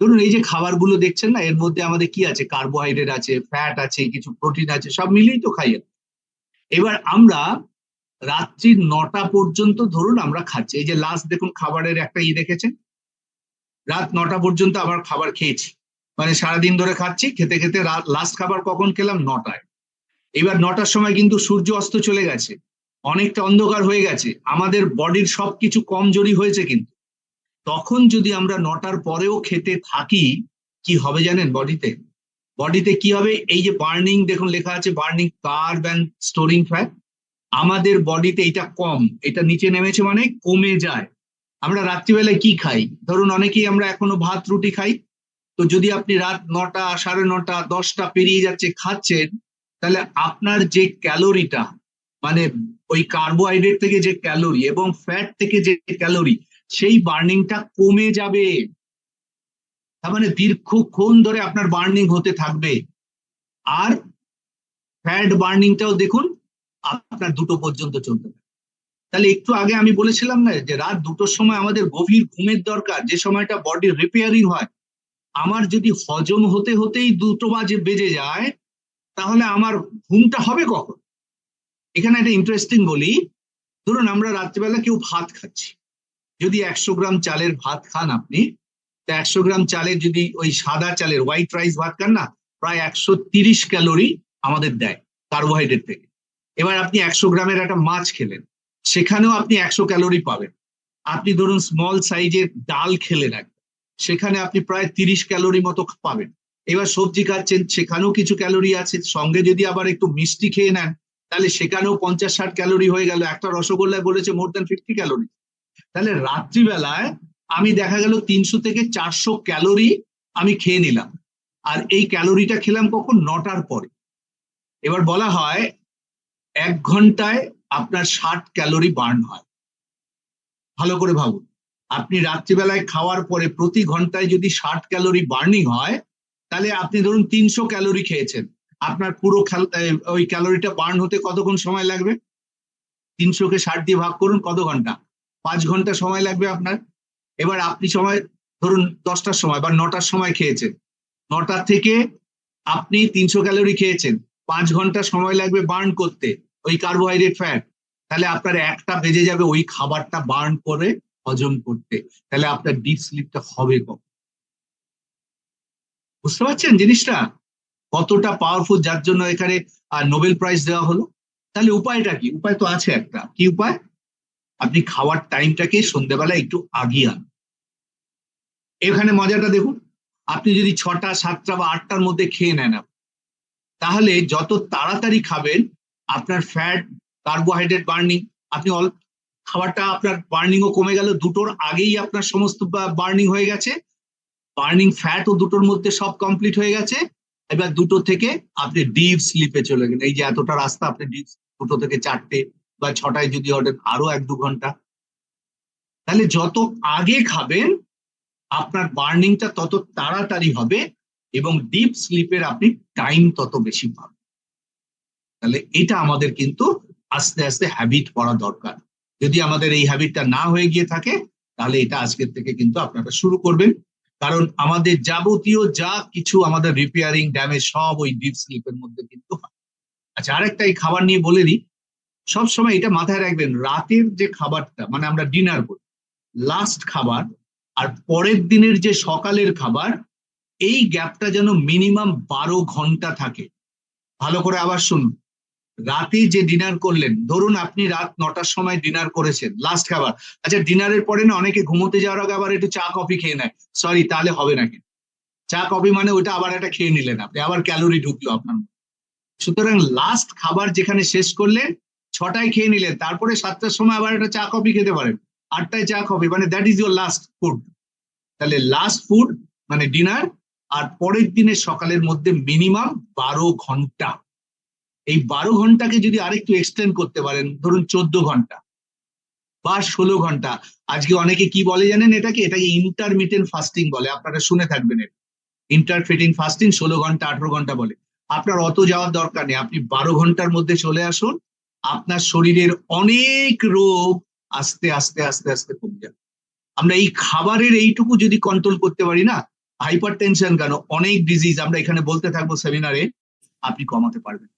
ধরুন, এই যে খাবারগুলো দেখছেন না, এর মধ্যে আমাদের কি আছে? কার্বোহাইড্রেট আছে, ফ্যাট আছে, কিছু প্রোটিন আছে, সব মিলিয়েই তো খাই। এবার আমরা রাত্রি 9টা পর্যন্ত ধরুন আমরা খাচ্ছি, এই যে লাস্ট দেখুন খাবারের একটা দেখেছেন, রাত 9টা পর্যন্ত আবার খাবার খেয়েছি, মানে সারাদিন ধরে খাচ্ছি, খেতে খেতে লাস্ট খাবার কখন খেলাম? 9টায়। এবার 9টার সময় কিন্তু সূর্য অস্ত চলে গেছে, অনেকটা অন্ধকার হয়ে গেছে, আমাদের বডির সবকিছু কমজোরি হয়েছে। কিন্তু তখন যদি আমরা 9টার পরেও খেতে থাকি, কি হবে জানেন? বডিতে বডিতে কি হবে? এই যে বার্নিং, দেখুন লেখা আছে burning carb and storing fat, আমাদের বডিতে এটা কম, এটা নিচে নেমেছে মানে কমে যায়। আমরা রাত্রিবেলায় কি খাই? ধরুন অনেকেই আমরা এখনো ভাত রুটি খাই। তো যদি আপনি রাত 9টা, 9:30, 10টা পেরিয়ে যাচ্ছে খাচ্ছেন, তাহলে আপনার যে ক্যালোরিটা, মানে ওই কার্বোহাইড্রেট থেকে যে ক্যালোরি এবং ফ্যাট থেকে যে ক্যালোরি, সেই বার্নিংটা কমে যাবে। তার মানে দীর্ঘক্ষণ ধরে আপনার বার্নিং হতে থাকবে। আর ফ্যাট বার্নিংটাও দেখুন আপনার 2টো পর্যন্ত চলতে থাকে। তাহলে একটু আগে আমি বলেছিলাম না যে রাত 2টোর সময় আমাদের গভীর ঘুমের দরকার, যে সময়টা বডি রিপেয়ারিং হয়। আমার যদি হজম হতে হতেই 2টো বেজে যায়, তাহলে আমার ঘুমটা হবে কখন? এখানে একটা ইন্টারেস্টিং বলি, ধরুন আমরা রাত্রিবেলা কেউ ভাত খাচ্ছি, যদি 100 গ্রাম চালের ভাত খান আপনি, তা 100 গ্রাম চালের যদি ওই সাদা চালের হোয়াইট রাইস ভাত খান না, প্রায় 130 ক্যালোরি আমাদের দেয় কার্বোহাইড্রেট থেকে। এবার আপনি 100 গ্রামের একটা মাছ খেলেন, সেখানেও আপনি 100 ক্যালোরি পাবেন। আপনি ধরুন স্মল সাইজের ডাল খেলেন, সেখানে আপনি প্রায় 30 ক্যালোরি মতো পাবেন। এবার সবজি খাচ্ছেন, সেখানেও কিছু ক্যালোরি আছে, সঙ্গে যদি আবার একটু মিষ্টি খেয়ে নেন, তাহলে সেখানেও 50-60 ক্যালোরি হয়ে গেল। একটা রসগোল্লায় বলেছে মোর দ্যান 50 ক্যালোরি। তাহলে রাত্রিবেলায় আমি দেখা গেল 300 থেকে 400 ক্যালোরি আমি খেয়ে নিলাম। আর এই ক্যালোরিটা খেলাম কখন? 9টার পরে। এবার বলা হয় 1 ঘন্টায় আপনার 60 ক্যালোরি বার্ন হয়। ভালো করে ভাবুন, আপনি রাত্রিবেলায় খাওয়ার পরে প্রতি ঘন্টায় যদি 60 ক্যালোরি বার্নিং হয়, তাহলে আপনি ধরুন 300 ক্যালোরি খেয়েছেন, আপনার পুরো ওই ক্যালোরিটা বার্ন হতে কতক্ষণ সময় লাগবে? 300কে 60 দিয়ে ভাগ করুন, কত ঘন্টা? 5 ঘন্টা সময় লাগবে আপনার। এবার আপনি সময় ধরুন 10টার সময় বা 9টার সময় খেয়েছেন, 9টা থেকে আপনি 300 ক্যালোরি খেয়েছেন, 5 ঘন্টা সময় লাগবে বার্ন করতে ওই কার্বোহাইড্রেট ফ্যাট। তাহলে আপনার 1টা বেজে যাবে ওই খাবারটা বার্ন করে হজম করতে। তাহলে আপনার ডিপ স্লিপটা হবে কখন? বুঝতে পারছেন জিনিসটা কতটা পাওয়ারফুল, যার জন্য এখানে নোবেল প্রাইজ দেওয়া হলো। তাহলে উপায়টা কি? উপায় তো আছে একটা। কি উপায়? আপনি খাওয়ার টাইমটাকে সন্ধ্যেবেলা একটু আগিয়ে আন। এখানে মজাটা দেখুন, আপনি যদি 6টা, 7টা বা 8টার মধ্যে খেয়ে নেন, তাহলে যত তাড়াতাড়ি খাবেন আপনার ফ্যাট, কার্বোহাইড্রেট বার্নিং, আপনি খাবারটা আপনার বার্নিংও কমে গেল, 2টোর আগেই আপনার সমস্ত বার্নিং হয়ে গেছে, বার্নিং ফ্যাটও 2টোর মধ্যে সব কমপ্লিট হয়ে গেছে। এবার 2টো থেকে আপনি ডিপ স্লিপে চলে গেলেন। এই যে এতটা রাস্তা আপনি 2টো থেকে 4টে বা 6টায় যদি অর্ডার, আরো 1-2 ঘন্টা। তাহলে যত আগে খাবেন আপনার বার্নিংটা তত তাড়াতাড়ি হবে এবং ডিপ স্লিপের আপনি টাইম তত বেশি পাবেন। তাহলে এটা আমাদের কিন্তু আস্তে আস্তে হ্যাবিট করা দরকার। যদি আমাদের এই হ্যাবিটটা না হয়ে গিয়ে থাকে, তাহলে এটা আজকের থেকে কিন্তু আপনারা শুরু করবেন। কারণ আমাদের যাবতীয় যা কিছু আমাদের রিপেয়ারিং ড্যামেজ সব ওই ডিপ স্লিপের মধ্যে কিন্তু হয়। আচ্ছা, আরেকটা এই খাবার নিয়ে বলে দিই, সবসময় এটা মাথায় রাখবেন, রাতের যে খাবারটা মানে আমরা ডিনার করি, লাস্ট খাবার আর পরের দিনের যে সকালের খাবার, এই গ্যাপটা যেন মিনিমাম 12 ঘন্টা থাকে। ভালো করে আবার শুনুন, রাতে যে ডিনার করলেন, ধরুন আপনি রাত 9টার সময় ডিনার করেছেন, লাস্ট খাবার। আচ্ছা, ডিনারের পরে না অনেকে ঘুমোতে যাওয়ার আগে আবার একটু চা কফি খেয়ে নেয়, সরি তাহলে হবে নাকি? চা কফি মানে ওইটা আবার একটা খেয়ে নিলেন আপনি, আবার ক্যালোরি ঢুকলো আপনার মধ্যে। সুতরাং লাস্ট খাবার যেখানে শেষ করলেন 6টায় খেয়ে নিলেন, তারপরে 7টার সময় আবার একটা চা কফি খেতে পারেন, 8টায় চা কফি, মানে that is your last food. তাহলে লাস্ট ফুড মানে ডিনার আর পরের দিনের সকালের মধ্যে মিনিমাম 12 ঘন্টা। এই 12 ঘন্টাকে যদি আরেকটু এক্সটেন্ড করতে পারেন, ধরুন 14 ঘন্টা বা 16 ঘন্টা। আজকে অনেকে কি বলে জানেন, এটাকে ইন্টারমিটেন্ট ফাস্টিং বলে, আপনারা শুনে থাকবেন। ইন্টারফিটিং ফাস্টিং 16 ঘন্টা 18 ঘন্টা বলে। আপনার অত যাওয়ার দরকার নেই, আপনি 12 ঘন্টার মধ্যে চলে আসুন, আপনার শরীরের অনেক রোগ আস্তে আস্তে আস্তে আস্তে কমে যাবে। আমরা এই খাবারের এইটুকু যদি কন্ট্রোল করতে পারি না, হাইপার টেনশন কেন, অনেক ডিজিজ আমরা এখানে বলতে থাকবো সেমিনারে, আপনি কমাতে পারবেন।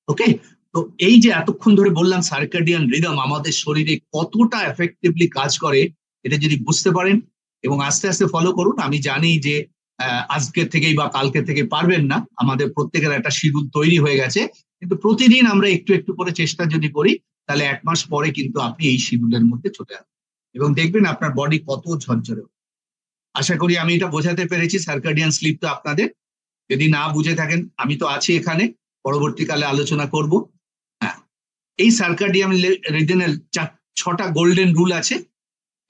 ওকে, তো এই যে এতক্ষণ ধরে বললাম সার্কাডিয়ান রিদম আমাদের শরীরে কতটা এফেক্টিভলি কাজ করে, এটা যদি বুঝতে পারেন এবং আস্তে আস্তে ফলো করুন। আমি জানি যে আজকের থেকেই বা কালকে থেকে পারবেন না, আমাদের প্রত্যেকের একটা শিডিউল তৈরি হয়ে গেছে, কিন্তু প্রতিদিন আমরা একটু একটু করে চেষ্টা যদি করি, তাহলে 1 মাস পরে কিন্তু আপনি এই শিডিউলের মধ্যে চলে আসবেন এবং দেখবেন আপনার বডি কত ঝরঝরে। আশা করি আমি এটা বোঝাতে পেরেছি। সার্কাডিয়ান স্লিপ তো আপনাদের, যদি না বুঝে থাকেন আমি তো আছি এখানে, পরবর্তীকালে আলোচনা করব। হ্যাঁ, এই সার্কাডিয়ান রিদমের 6টা গোল্ডেন রুল আছে,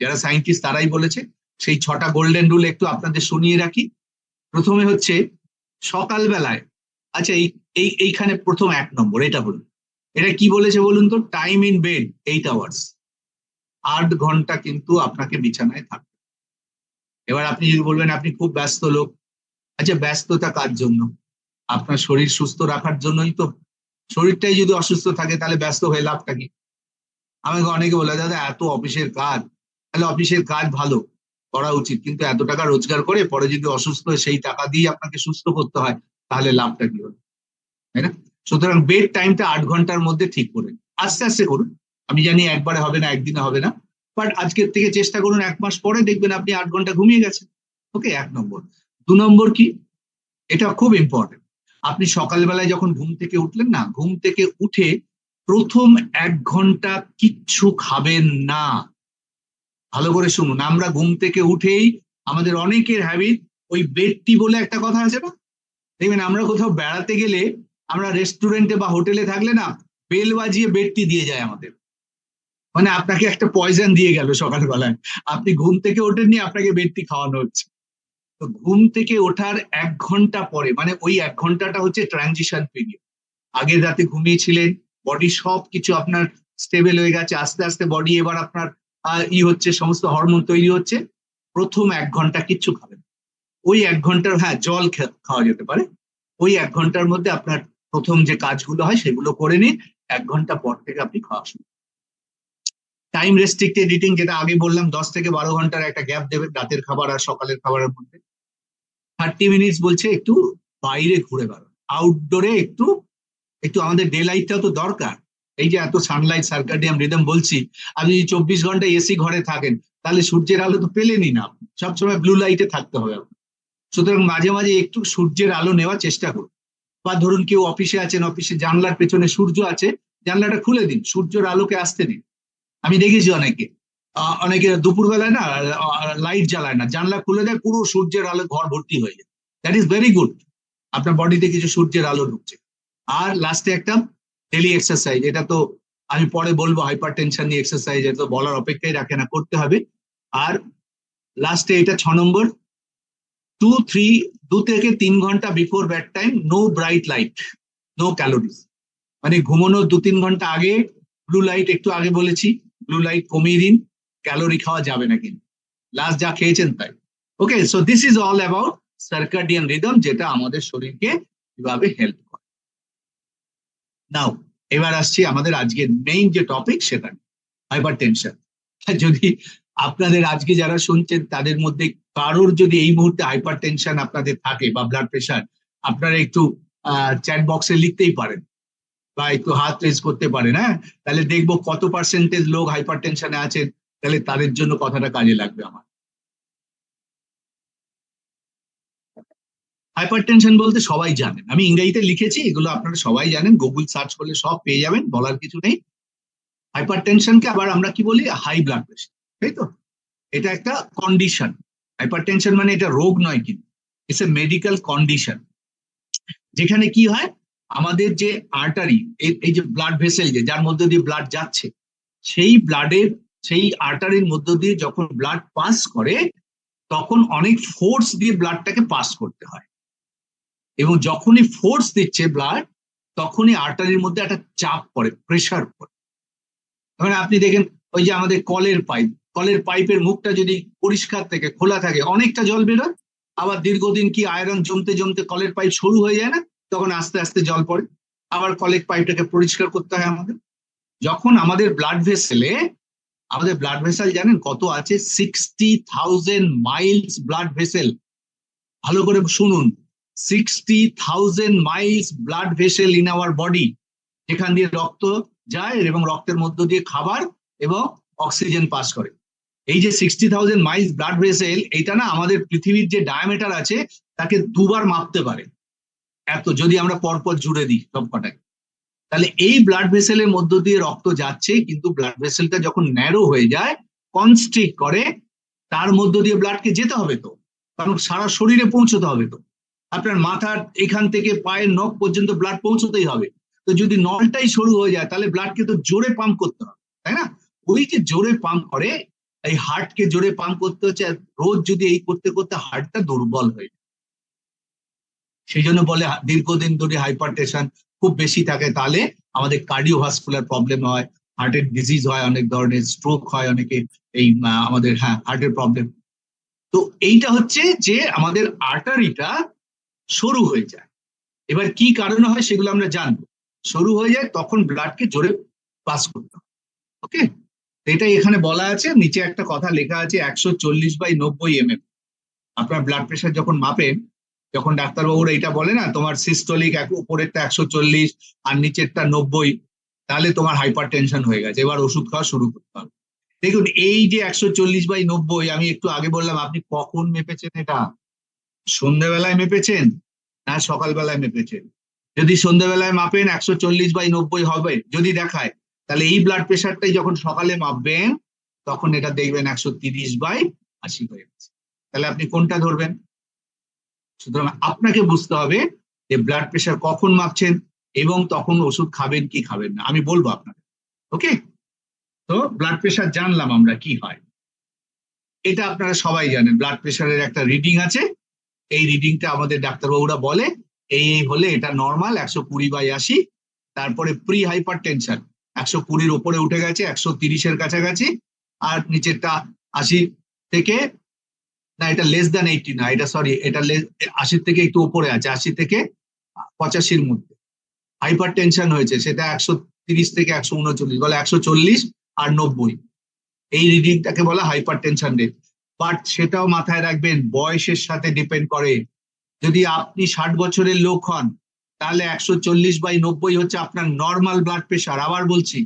যারা সায়েন্টিস্ট তারাই বলেছে। সেই 6টা গোল্ডেন রুল একটু আপনাদের শুনিয়ে রাখি। প্রথমে হচ্ছে সকালবেলায়, আচ্ছা এইখানে প্রথম 1 নম্বর এটা বলুন, এটা কি বলেছে বলুন তো, টাইম ইন বেড 8 আওয়ার্স, 8 ঘন্টা কিন্তু আপনাকে বিছানায় থাকবে। এবার আপনি যদি বলবেন আপনি খুব ব্যস্ত লোক, আচ্ছা ব্যস্ততা কার জন্য? আপনার শরীর সুস্থ রাখার জন্যই তো। শরীরটাই যদি অসুস্থ থাকে তাহলে ব্যস্ত হয়ে লাভটা কি? আমাকে অনেকে বলে, দাদা এত অফিসের কাজ, তাহলে অফিসের কাজ ভালো করা উচিত, কিন্তু এত টাকা রোজগার করে পরে যদি অসুস্থ হয় সেই টাকা দিয়ে আপনাকে সুস্থ করতে হয়, তাহলে লাভটা কি হলো, তাই না? সুতরাং বেড টাইমটা 8 ঘন্টার মধ্যে ঠিক করুন, আস্তে আস্তে করুন। আমি জানি একবারে হবে না, একদিনে হবে না, বাট আজকের থেকে চেষ্টা করুন, 1 মাস পরে দেখবেন আপনি 8 ঘন্টা ঘুমিয়ে গেছেন। ওকে, 1 নম্বর। 2 নম্বর কি, এটা খুব ইম্পর্টেন্ট, আপনি সকালবেলায় যখন ঘুম থেকে উঠলেন না, ঘুম থেকে উঠে প্রথম 1 ঘন্টা কিচ্ছু খাবেন না। ভালো করে শুনুন, আমরা ঘুম থেকে উঠেই আমাদের অনেকের হ্যাবিট, ওই বেডটি বলে একটা কথা আছে না, দেখবেন আমরা কোথাও বেড়াতে গেলে, আমরা রেস্টুরেন্টে বা হোটেলে থাকলে না, বেল বাজিয়ে বেডটি দিয়ে যায় আমাদের, মানে আপনাকে একটা পয়জন দিয়ে গেল সকালবেলায়, আপনি ঘুম থেকে ওঠেননি, আপনাকে বেডটি খাওয়ানো হচ্ছে। তো ঘুম থেকে ওঠার 1 ঘন্টা পরে, মানে ওই 1 ঘন্টাটা হচ্ছে ট্রানজিশন পিরিয়ড। আগের রাতে ঘুমিয়েছিলেন, বডি সব কিছু আপনার স্টেবল হয়ে গেছে, আস্তে আস্তে বডি এবার আপনার হচ্ছে, সমস্ত হরমোন তৈরি হচ্ছে। প্রথম 1 ঘন্টা কিচ্ছু খাবেন, ওই 1 ঘন্টার, হ্যাঁ জল খাওয়া যেতে পারে, ওই 1 ঘন্টার মধ্যে আপনার প্রথম যে কাজগুলো হয় সেগুলো করে নিন। 1 ঘন্টা পর থেকে আপনি খাওয়া শুরু। টাইম রেস্ট্রিক্টেড ইটিং, যেটা আগে বললাম, 10 থেকে 12 ঘন্টার একটা গ্যাপ দেবেন রাতের খাবার আর সকালের খাবারের মধ্যে। 30 মিনিটস বলছে একটু বাইরে ঘুরে বেড়ান, আউটডোরে একটু, একটু আমাদের ডে লাইটটাও তো দরকার। এই যে এত সানলাইট সার্কাডিয়াম রিদম বলছি, আপনি যদি 24 ঘন্টা এসি ঘরে থাকেন, তাহলে সূর্যের আলো তো পেলেনই না, সবসময় ব্লু লাইটে থাকতে হবে। সুতরাং মাঝে মাঝে একটু সূর্যের আলো নেওয়ার চেষ্টা করুন। বা ধরুন কেউ অফিসে আছেন, অফিসে জানলার পেছনে সূর্য আছে, জানলাটা খুলে দিন, সূর্যের আলোকে আসতে দিন। আমি দেখেছি অনেকে দুপুরবেলায় না লাইট জ্বালায় না, জানলা খুলে দেয়, পুরো সূর্যের আলো ঘর ভর্তি হয়ে যায়। দ্যাট ইজ ভেরি গুড, আপনার বডিতে কিছু সূর্যের আলো ঢুকছে। আর লাস্টে একটা ডেলি এক্সারসাইজ, এটা তো আমি পরে বলবো, হাইপার টেনশন নিয়ে এক্সারসাইজ, এটা তো বলার অপেক্ষাই রাখে না, করতে হবে। আর লাস্টে এটা 6 নম্বর, 2 থেকে 3 ঘন্টা before bed time, no bright light, no calories, মানে ঘুমানোর 2-3 ঘন্টা আগে ব্লু লাইট, একটু আগে বলেছি ব্লু লাইট কমিয়ে দিন, ক্যালোরি খাওয়া যাবে না কিন্তু, লাস্ট যা খেয়েছেন তাই। Okay, so this is all about circadian rhythm, যেটা আমাদের শরীরকে কিভাবে হেল্প করে। নাও এবার আসছি আমাদের আজকের মেইন যে টপিক, সেটা হাইপার টেনশন। যদি আপনাদের আজকে যারা শুনছেন তাদের মধ্যে কারোর যদি এই মুহূর্তে হাইপার টেনশন আপনাদের থাকে বা ব্লাড প্রেশার, আপনারা একটু চ্যাট বক্সে লিখতেই পারেন বা একটু হাত রেজ করতে পারেন, হ্যাঁ, তাহলে দেখবো কত পার্সেন্টেজ লোক হাইপার টেনশনে আছেন, তাহলে তাদের জন্য কথাটা কাজে লাগবে আমার। হাইপার টেনশন বলতে সবাই জানেন, আমি ইংরেজিতে লিখেছি, এগুলো আপনারা সবাই জানেন, গুগল সার্চ করলে সব পেয়ে যাবেন, বলার কিছু নেই। হাইপার টেনশনকে আবার আমরা কি বলি, হাই ব্লাড প্রেশার, তাই তো? এটা একটা কন্ডিশন। হাইপার টেনশন মানে এটা রোগ নয়, কিন্তু ইটস এ মেডিকেল কন্ডিশন, যেখানে কি হয়, আমাদের যে আর্টারি, এই যে ব্লাড ভেসেল, যে যার মধ্যে দিয়ে ব্লাড যাচ্ছে, সেই ব্লাডের, সেই আর্টারির মধ্য দিয়ে যখন ব্লাড পাস করে, তখন অনেক ফোর্স দিয়ে ব্লাডটাকে পাস করতে হয়, এবং যখনই ফোর্স দিচ্ছে ব্লাড, তখনই আর্টারির মধ্যে একটা চাপ পড়ে, প্রেসার পড়ে। মানে আপনি দেখেন, ওই যে আমাদের কলের পাইপের মুখটা যদি পরিষ্কার থেকে খোলা থাকে, অনেকটা জল বেরোয়, আবার দীর্ঘদিন কি আয়রন জমতে জমতে কলের পাইপ সরু হয়ে যায় না, তখন আস্তে আস্তে জল পড়ে, আবার কলের পাইপটাকে পরিষ্কার করতে হয় আমাদের। যখন আমাদের ব্লাড ভেসেলে, আমাদের ব্লাড ভেসেল জানেন কত আছে, 60,000 মাইলস ব্লাড ভেসেল। ভালো করে শুনুন, 60,000 Miles blood vessel in our body, যেখান দিয়ে রক্ত যায় এবং রক্তের মধ্য দিয়ে খাবার এবং অক্সিজেন পাস করে। এই যে 60,000 মাইলস ব্লাড ভেসেল, এটা না আমাদের পৃথিবীর যে ডায়ামিটার আছে তাকে দুবার মাপতে পারে, এত যদি আমরা পরপর জুড়ে দিই সব কটাকে। তাহলে এই ব্লাড ভেসেলের মধ্য দিয়ে রক্ত যাচ্ছে, কিন্তু ব্লাড ভেসেলটা যখন ন্যারো হয়ে যায়, কনস্ট্রিক্ট করে, তার মধ্য দিয়ে ব্লাডকে যেতে হবে তো, কারণ সারা শরীরে পৌঁছতে হবে তো, আপনার মাথার এখান থেকে পায়ের নখ পর্যন্ত ব্লাড পৌঁছতেই হবে। তো যদি নলটাই সরু হয়ে যায়, তাহলে ব্লাডকে তো জোরে পাম্প করতে হবে, তাই না? ওই যে জোরে পাম্প করে, এই হার্টকে জোরে পাম্প করতে হচ্ছে, রোজ যদি এই করতে করতে হার্টটা দুর্বল হয়ে যায়। সেই জন্য বলে দীর্ঘদিন ধরে হাইপার টেনশন খুব বেশি থাকে, তাহলে আমাদের কার্ডিওভাস্কুলার প্রবলেম হয়, হার্টের ডিজিজ হয়, অনেক ধরনের স্ট্রোক হয় অনেকে, এই আমাদের, হ্যাঁ, হার্টের প্রবলেম। তো এইটা হচ্ছে যে আমাদের আর্টারিটা সরু হয়ে যায়। এবার কি কারণে হয় সেগুলো আমরা জানবো। সরু হয়ে যায়, তখন ব্লাডকে জোরে পাস করতে হবে। ওকে, এটাই এখানে বলা আছে, নিচে একটা কথা লেখা আছে, 140/90 mm। আপনার ব্লাড প্রেশার যখন মাপেন, যখন ডাক্তারবাবুরা এটা বলে না, তোমার সিস্টোলিক উপরেরটা 140 আর নিচেরটা 90, তাহলে তোমার হাইপার টেনশন হয়ে গেছে, এবার ওষুধ খাওয়া শুরু করতে হবে। দেখুন, এই যে 140/90, আমি একটু আগে বললাম, আপনি কখন মেপেছেন এটা? সন্ধ্যেবেলায় মেপেছেন না সকালবেলায় মেপেছেন? যদি সন্ধ্যেবেলায় মাপেন 140/90 হবে যদি দেখায়, তাহলে এই ব্লাড প্রেশারটাই যখন সকালে মাপবেন, তখন এটা দেখবেন 130/80 হয়ে গেছে। তাহলে আপনি কোনটা ধরবেন? সুতরাং আপনাকে বুঝতে হবে যে ব্লাড প্রেশার কখন মাপছেন এবং তখন ওষুধ খাবেন কি খাবেন না, আমি বলবো আপনাকে। ওকে, তো ব্লাড প্রেশার জানলাম আমরা কি হয়। এটা আপনারা সবাই জানেন, ব্লাড প্রেশারের একটা রিডিং আছে, এই রিডিংটা আমাদের ডাক্তারবাবুরা বলে এই হলে এটা নর্মাল 120/80। তারপরে প্রি হাইপার টেনশন 120-র উপরে উঠে গেছে, 130-এর কাছাকাছি, আর নিচেরটা 80 থেকে, না এটা লেস দ্যান 80 না, এটা সরি, এটা 80 থেকে একটু উপরে আছে, 80 থেকে 85-র মধ্যে হাইপার টেনশন হয়েছে, সেটা 130 থেকে 139, বলে 140 আর 90, এই রিডিংটাকে বলা হাইপার টেনশন রেট। বাট সেটাও মাথায় রাখবেন, বয়সের সাথে ডিপেন্ড করে। যদি আপনি 60 বছরের লোক হন, তাহলে 140/90 হচ্ছে আপনার নর্মাল ব্লাড প্রেশার। আবার বলছি,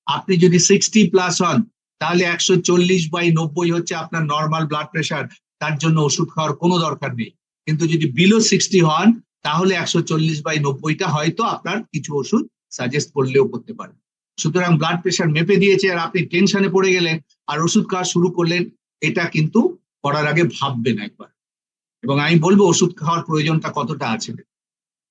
আপনি যদি 60+ হন, তাহলে 140/90 হচ্ছে আপনার নর্মাল ব্লাড প্রেশার, তার জন্য ওষুধ খাওয়ার কোনো দরকার নেই। কিন্তু যদি বিলো 60 হন, তাহলে 140/90টা হয়তো আপনার কিছু ওষুধ সাজেস্ট করলেও করতে পারে। সুতরাং ব্লাড প্রেশার মেপে দিয়েছে আর আপনি টেনশনে পড়ে গেলেন আর ওষুধ খাওয়া শুরু করলেন, এটা কিন্তু করার আগে ভাববেন একবার, এবং আমি বলবো ওষুধ খাওয়ার প্রয়োজনটা কতটা আছে।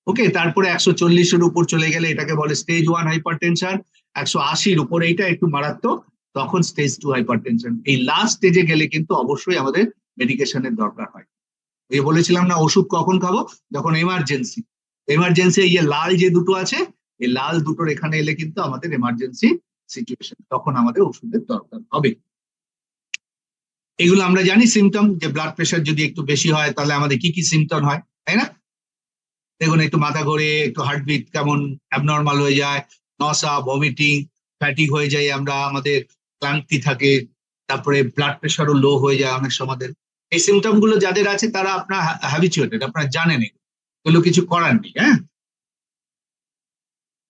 ওকে, তারপরে 140-এর উপর চলে গেলে এটাকে বলে স্টেজ 1 হাইপার টেনশন, 180-র উপর এইটা একটু মারাত্মক, তখন স্টেজ 2 হাইপার টেনশন। এই লাস্ট স্টেজে গেলে কিন্তু অবশ্যই আমাদের মেডিকেশনের দরকার হয়। এই বলেছিলাম না, ওষুধ কখন খাবো? যখন এমার্জেন্সি। এমার্জেন্সি এই যে লাল যে দুটো আছে, এই লাল দুটোর এখানে এলে কিন্তু আমাদের এমার্জেন্সি সিচুয়েশন, তখন আমাদের ওষুধের দরকার হবে। এগুলো আমরা জানি সিমটম, যে ব্লাড প্রেশার যদি একটু বেশি হয় তাহলে আমাদের কি কি সিমটম হয়, তাই না? দেখুন, একটু মাথা ঘোরে, একটু হার্টবিট কেমন অ্যাবনর্মাল হয়ে যায়, নসা, ভমিটিং, ফ্যাটিক হয়ে যায় আমরা, আমাদের ক্লান্তি থাকে, তারপরে ব্লাড প্রেশারও লো হয়ে যায় অনেক সময়। এই সিমটম গুলো যাদের আছে তারা আপনার হ্যাবিচুয়েটেড, আপনারা জানেন এগুলো কিছু করার নেই। হ্যাঁ,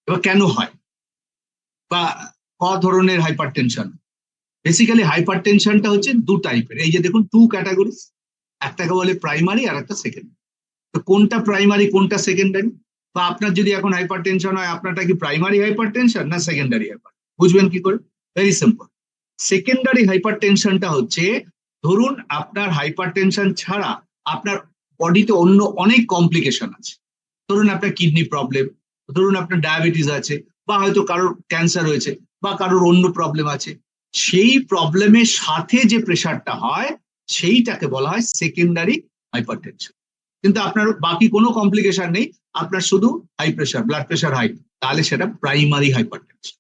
এবার কেন হয় বা ক ধরনের হাইপার টেনশন? বেসিক্যালি হাইপার টেনশনটা হচ্ছে দু টাইপের। এই যে দেখুন, টু ক্যাটাগরিজ, একটাকে বলে প্রাইমারি আর একটা সেকেন্ডারি। তো কোনটা প্রাইমারি কোনটা সেকেন্ডারি, বা আপনার যদি এখন হাইপার টেনশন হয়, আপনারটা কি প্রাইমারি হাইপার টেনশন না সেকেন্ডারি হাইপার, বুঝবেন কি করে? Very simple. সেকেন্ডারি হাইপার টেনশনটা হচ্ছে, ধরুন আপনার হাইপার টেনশন ছাড়া আপনার বডিতে অন্য অনেক কমপ্লিকেশন আছে। ধরুন আপনার কিডনি প্রবলেম, ধরুন আপনার ডায়াবেটিস আছে, বা হয়তো কারোর ক্যান্সার হয়েছে, বা কারোর অন্য প্রবলেম আছে। সেই প্রবলেমের সাথে যে প্রেশারটা হয় সেইটাকে বলা হয় সেকেন্ডারি হাইপার টেনশন। কিন্তু আপনার বাকি কোনো কমপ্লিকেশন নেই, আপনার শুধু high pressure, blood pressure high, তাহলে সেটা প্রাইমারি হাইপার টেনশন।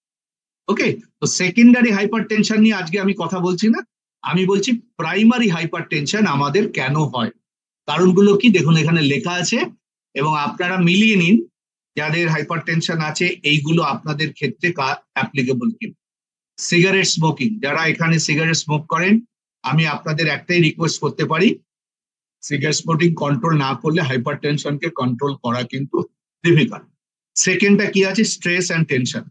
ওকে, তো সেকেন্ডারি হাইপার টেনশন নিয়ে আজকে আমি কথা বলছি না, আমি বলছি প্রাইমারি হাইপার টেনশন আমাদের কেন হয়, কারণগুলো কি দেখুন এখানে লেখা আছে, এবং আপনারা মিলিয়ে নিন যাদের হাইপার টেনশন আছে এইগুলো আপনাদের ক্ষেত্রে অ্যাপ্লিকেবল কি। সিগারেট স্মোকিং, যারা এখানে সিগারেট স্মোক করেন, আমি আপনাদের একটাই রিকোয়েস্ট করতে পারি, সিগারেট স্মোকিং কন্ট্রোল না করলে হাইপার টেনশনকে কন্ট্রোল করা কিন্তু ডিফিকাল্ট। সেকেন্ডটা কি আছে, স্ট্রেস অ্যান্ড টেনশন।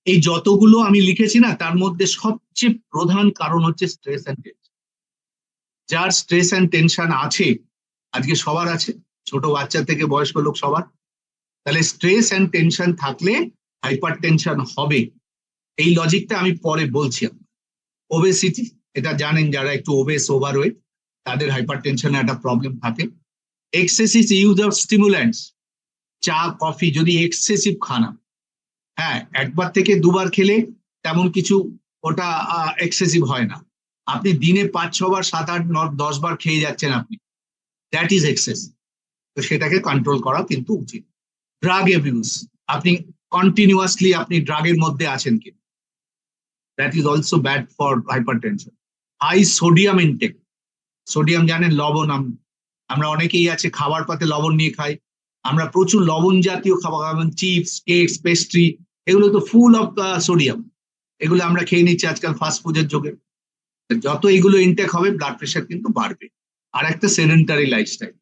এই যতগুলো আমি লিখেছি না, তার মধ্যে সবচেয়ে প্রধান কারণ হচ্ছে স্ট্রেস অ্যান্ড টেনশন। যার স্ট্রেস অ্যান্ড টেনশন আছে, আজকে সবার আছে, ছোট বাচ্চা থেকে বয়স্ক লোক সবার, তাহলে স্ট্রেস অ্যান্ড টেনশন থাকলে হাইপার টেনশন হবে। এই লজিকটা আমি পরে বলছি। ওবেসিটি, এটা জানেন যারা একটু ওবেস ওভারওয়েট তাদের হাইপার টেনশনের একটা প্রবলেম থাকে। এক্সেসিভ ইউজ অফ স্টিমুল্যান্টস, চা কফি যদি এক্সেসিভ খানা, হ্যাঁ একবার থেকে দুবার খেলে তেমন কিছু ওটা এক্সেসিভ হয় না, আপনি দিনে 5-6 বার 7-8-9-10 বার খেয়ে যাচ্ছেন আপনি, দ্যাট ইজ এক্সেস। তো সেটাকে কন্ট্রোল করা কিন্তু উচিত। ড্রাগ অ্যাবিউজ, আপনি কন্টিনিউয়াসলি আপনি ড্রাগের মধ্যে আছেন কি, that is also bad for hypertension. High sodium intake, sodium জানেন লবণ, আমরা অনেকেই আছে খাবার পাতে লবণ নিয়ে খাই, আমরা প্রচুর লবণ জাতীয় খাবার, চিপস, কেকস, পেস্ট্রি, এগুলো তো ফুল অফ সোডিয়াম, এগুলো আমরা খেয়ে নিচ্ছি আজকাল ফাস্ট ফুডের যোগে। যত এগুলো ইনটেক হবে ব্লাড প্রেশার কিন্তু বাড়বে। আর একটা সেডেন্টারি লাইফস্টাইল,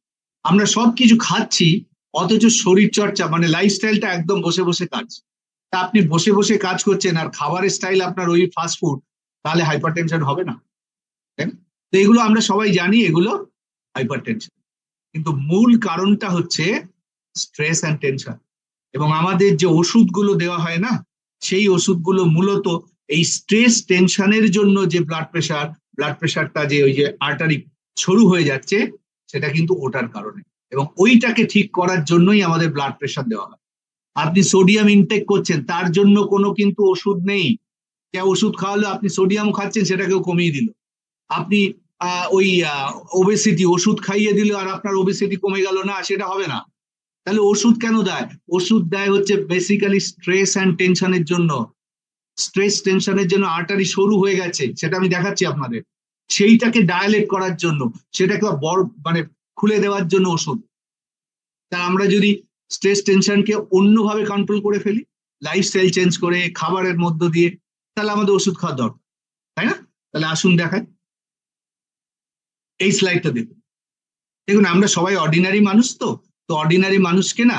আমরা সবকিছু খাচ্ছি অথচ শরীর চর্চা মানে লাইফস্টাইলটা একদম বসে বসে কাজ। তা আপনি বসে বসে কাজ করছেন আর খাবারের স্টাইল আপনার ওই ফাস্ট ফুড, তাহলে হাইপার টেনশন হবে না? তো এগুলো আমরা সবাই জানি, এগুলো হাইপার টেনশন। কিন্তু মূল কারণটা হচ্ছে স্ট্রেস অ্যান্ড টেনশন। এবং আমাদের যে ওষুধগুলো দেওয়া হয় না, সেই ওষুধগুলো মূলত এই স্ট্রেস টেনশনের জন্য যে ব্লাড প্রেশারটা যে ওই যে আর্টারি সরু হয়ে যাচ্ছে, সেটা কিন্তু ওটার কারণে, এবং ওইটাকে ঠিক করার জন্যই আমাদের ব্লাড প্রেশার দেওয়া হয়। আপনি সোডিয়াম ইনটেক করছেন, তার জন্য কোনো কিন্তু ওষুধ নেই, যে ওষুধ খাওয়ালো আপনি সোডিয়াম খাচ্ছেন সেটাকেও কমিয়ে দিল। আপনি ওই ওবেসিটি ওষুধ খাইয়ে দিল আর আপনার ওবেসিটি কমে গেল না, সেটা হবে না। তাহলে ওষুধ কেন দেয়? ওষুধ দেয় হচ্ছে বেসিক্যালি স্ট্রেস অ্যান্ড টেনশনের জন্য। স্ট্রেস টেনশনের জন্য আর্টারি সরু হয়ে গেছে, সেটা আমি দেখাচ্ছি আপনাদের, সেইটাকে ডায়ালেট করার জন্য, সেটাকে বড় মানে খুলে দেওয়ার জন্য ওষুধ। তা আমরা যদি স্ট্রেস টেনশনকে অন্যভাবে কন্ট্রোল করে ফেলি, লাইফস্টাইল চেঞ্জ করে, খাবারের মধ্য দিয়ে, তাহলে আমাদের ওষুধ খাওয়ার দরকার, তাই না? তাহলে আসুন দেখায়, এই স্লাইডটা দেখুন। দেখুন আমরা সবাই অর্ডিনারি মানুষ, তো তো অর্ডিনারি মানুষকে না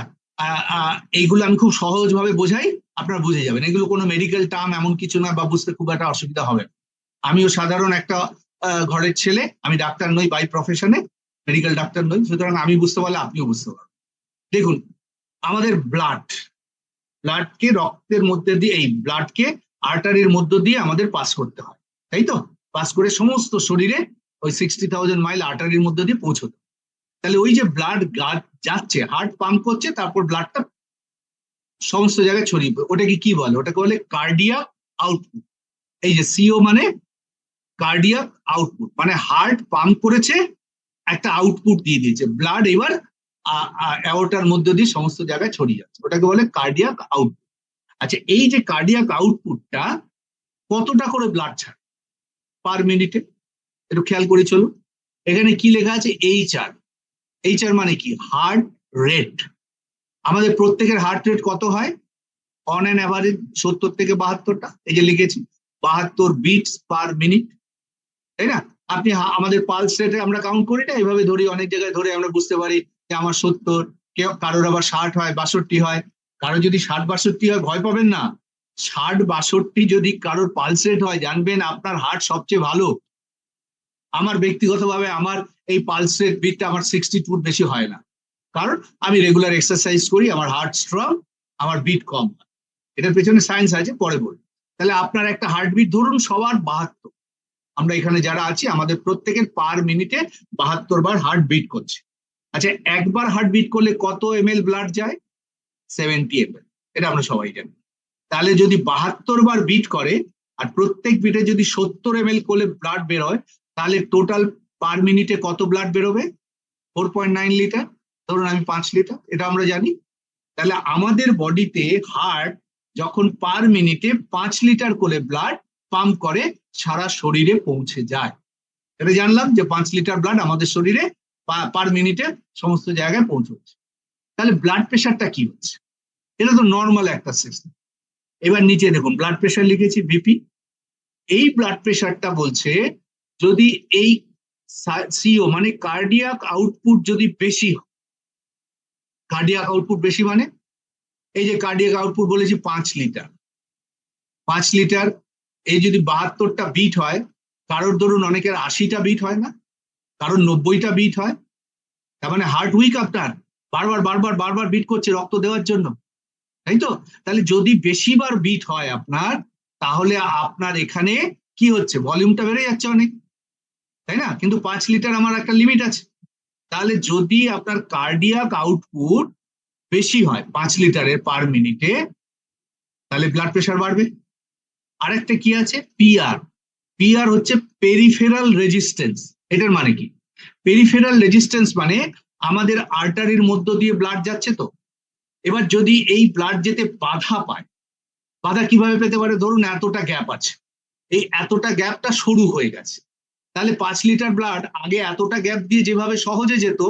এইগুলো আমি খুব সহজভাবে বোঝাই, আপনারা বুঝে যাবেন, এগুলো কোনো মেডিকেল টার্ম এমন কিছু না, বা বুঝতে খুব একটা অসুবিধা হবে না। আমিও সাধারণ একটা ঘরের ছেলে, আমি ডাক্তার নই বাই প্রফেশনে, মেডিকেল ডাক্তার নই, সুতরাং আমি বুঝতে পারলে আপনিও বুঝতে পারবেন। দেখুন, আমাদের ব্লাডকে রক্তের মধ্যে দিয়ে, এই ব্লাডকে আর্টারির মধ্য দিয়ে আমাদের পাস করতে হয়, তাই তো? পাস করে সমস্ত শরীরে ওই 60,000 মাইল আর্টারির মধ্যে দিয়ে পৌঁছতে। তাহলে ওই যে ব্লাড যাচ্ছে, হার্ট পাম্প করছে, তারপর ব্লাডটা সমস্ত জায়গায় ছড়িয়ে পড়ে, ওটাকে কি বলে? ওটাকে বলে কার্ডিয়াক আউটপুট। এই যে সিও মানে কার্ডিয়াক আউটপুট, মানে হার্ট পাম্প করেছে, একটা আউটপুট দিয়ে দিয়েছে, ব্লাড এবার অ্যাওর্টার মধ্য দিয়ে সমস্ত জায়গায় ছড়িয়ে যাচ্ছে, ওটাকে বলে কার্ডিয়াক আউটপুট। আচ্ছা, এই যে কার্ডিয়াক আউটপুটটা কতটা করে ব্লাড ছাড়ে পার মিনিটে, একটু খেয়াল করে চলুন। এখানে কি লেখা আছে? HR। HR মানে কি? Heart rate. আমাদের প্রত্যেকের হার্ট রেট কত হয়? অন অ্যান অ্যাভারেজ 70 থেকে 72টা, এই যে লিখেছি 72 বিটস পার মিনিট, তাই না? আপনি আমাদের পালস রেটে আমরা কাউন্ট করি না, এইভাবে ধরি, অনেক জায়গায় ধরে আমরা বুঝতে পারি যে আমার 70, কেউ কারোর আবার 60 হয়, 62 হয়। কারো যদি 60-62 হয় ভয় পাবেন না। 60-62 যদি কারোর পালস রেট হয়, জানবেন আপনার হার্ট সবচেয়ে ভালো। আমার ব্যক্তিগতভাবে আমার এই পালস রেট বিটটা আমার 62 বেশি হয় না, কারণ আমি রেগুলার এক্সারসাইজ করি, আমার হার্ট স্ট্রং, আমার বিট কম। এটার পেছনে সায়েন্স আছে, পরে বলি। তাহলে আপনার একটা হার্টবিট ধরুন সবার 72, আমরা এখানে যারা আছি আমাদের প্রত্যেকের পার মিনিটে 72 বার হার্ট বিট করছে। আচ্ছা, একবার হার্ট বিট করলে কত ml ব্লাড যায়? 70 ml। এটা আমরা সবাই জানি। তাহলে যদি 72 বার বিট করে আর প্রত্যেক বিটে যদি 70 ml করে ব্লাড বের হয়, তাহলে টোটাল পার মিনিটে কত ব্লাড বেরোবে? 4.9 লিটার। ধরুন আমি 5 লিটার, এটা আমরা জানি। তাহলে আমাদের বডিতে হার্ট যখন পার মিনিটে 5 লিটার করে ব্লাড পাম্প করে সারা শরীরে পৌঁছে যায়। এটা জানলাম যে 5 লিটার ব্লাড আমাদের শরীরে পার মিনিটে সমস্ত জায়গায় পৌঁছচ্ছে। তাহলে ব্লাড প্রেশারটা কি হচ্ছে? এটা তো নর্মাল একটা সিস্টেম। এবার নিচে দেখুন ব্লাড প্রেশার লিখেছি বিপি। এই ব্লাড প্রেশারটা বলছে যদি এই সিও মানে কার্ডিয়াক আউটপুট যদি বেশি হয়, কার্ডিয়াক আউটপুট বেশি মানে এই যে কার্ডিয়াক আউটপুট বলেছি 5 লিটার, 5 লিটার, এই যদি 72টা বিট হয়, কারোর ধরুন অনেকের 80টা বিট হয় না, কারোর 90টা বিট হয়, তার মানে হার্ট উইক আপনার, বারবার বারবার বারবার বিট করছে রক্ত দেওয়ার জন্য, তাই তো? তাহলে যদি বেশিবার বিট হয় আপনার, তাহলে আপনার এখানে কি হচ্ছে? ভলিউমটা বেড়ে যাচ্ছে অনেক, তাই না? কিন্তু 5 লিটার আমার একটা লিমিট আছে। তাহলে যদি আপনার কার্ডিয়াক আউটপুট বেশি হয় 5 লিটারের পার মিনিটে, তাহলে ব্লাড প্রেশার বাড়বে। আরেকটা কি আছে? পিআর। পিআর হচ্ছে পেরিফেরাল রেজিস্ট্যান্স। এটার মানে কি? পেরিফেরাল রেজিস্ট্যান্স মানে আমাদের আর্টারির মধ্য দিয়ে ব্লাড যাচ্ছে তো, এবার যদি এই ব্লাড যেতে বাধা পায়, বাধা কিভাবে পেতে পারে? ধরুন এতটা গ্যাপ আছে, এই এতটা গ্যাপটা সরু হয়ে গেছে, তাহলে 5 লিটার ব্লাড আগে এতটা গ্যাপ দিয়ে যেভাবে সহজে যেত,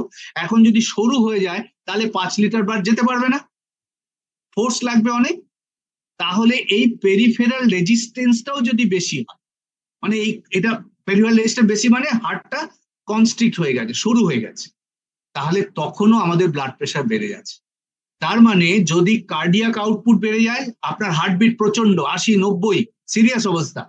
এখন যদি সরু হয়ে যায় তাহলে 5 লিটার ব্লাড যেতে পারবে না, ফোর্স লাগবে অনেক। তাহলে এই পেরিফেরাল রেজিস্ট্যান্সটাও যদি বেশি হয়, মানে এই এটা পেরিফেরাল রেজিস্ট্যান্স বেশি মানে হার্টটা কনস্ট্রিক্ট হয়ে গেছে, সরু হয়ে গেছে, তাহলে তখনও আমাদের ব্লাড প্রেশার বেড়ে যাচ্ছে। তার মানে যদি কার্ডিয়াক আউটপুট বেড়ে যায়, আপনার হার্টবিট প্রচন্ড 80-90 সিরিয়াস অবস্থা,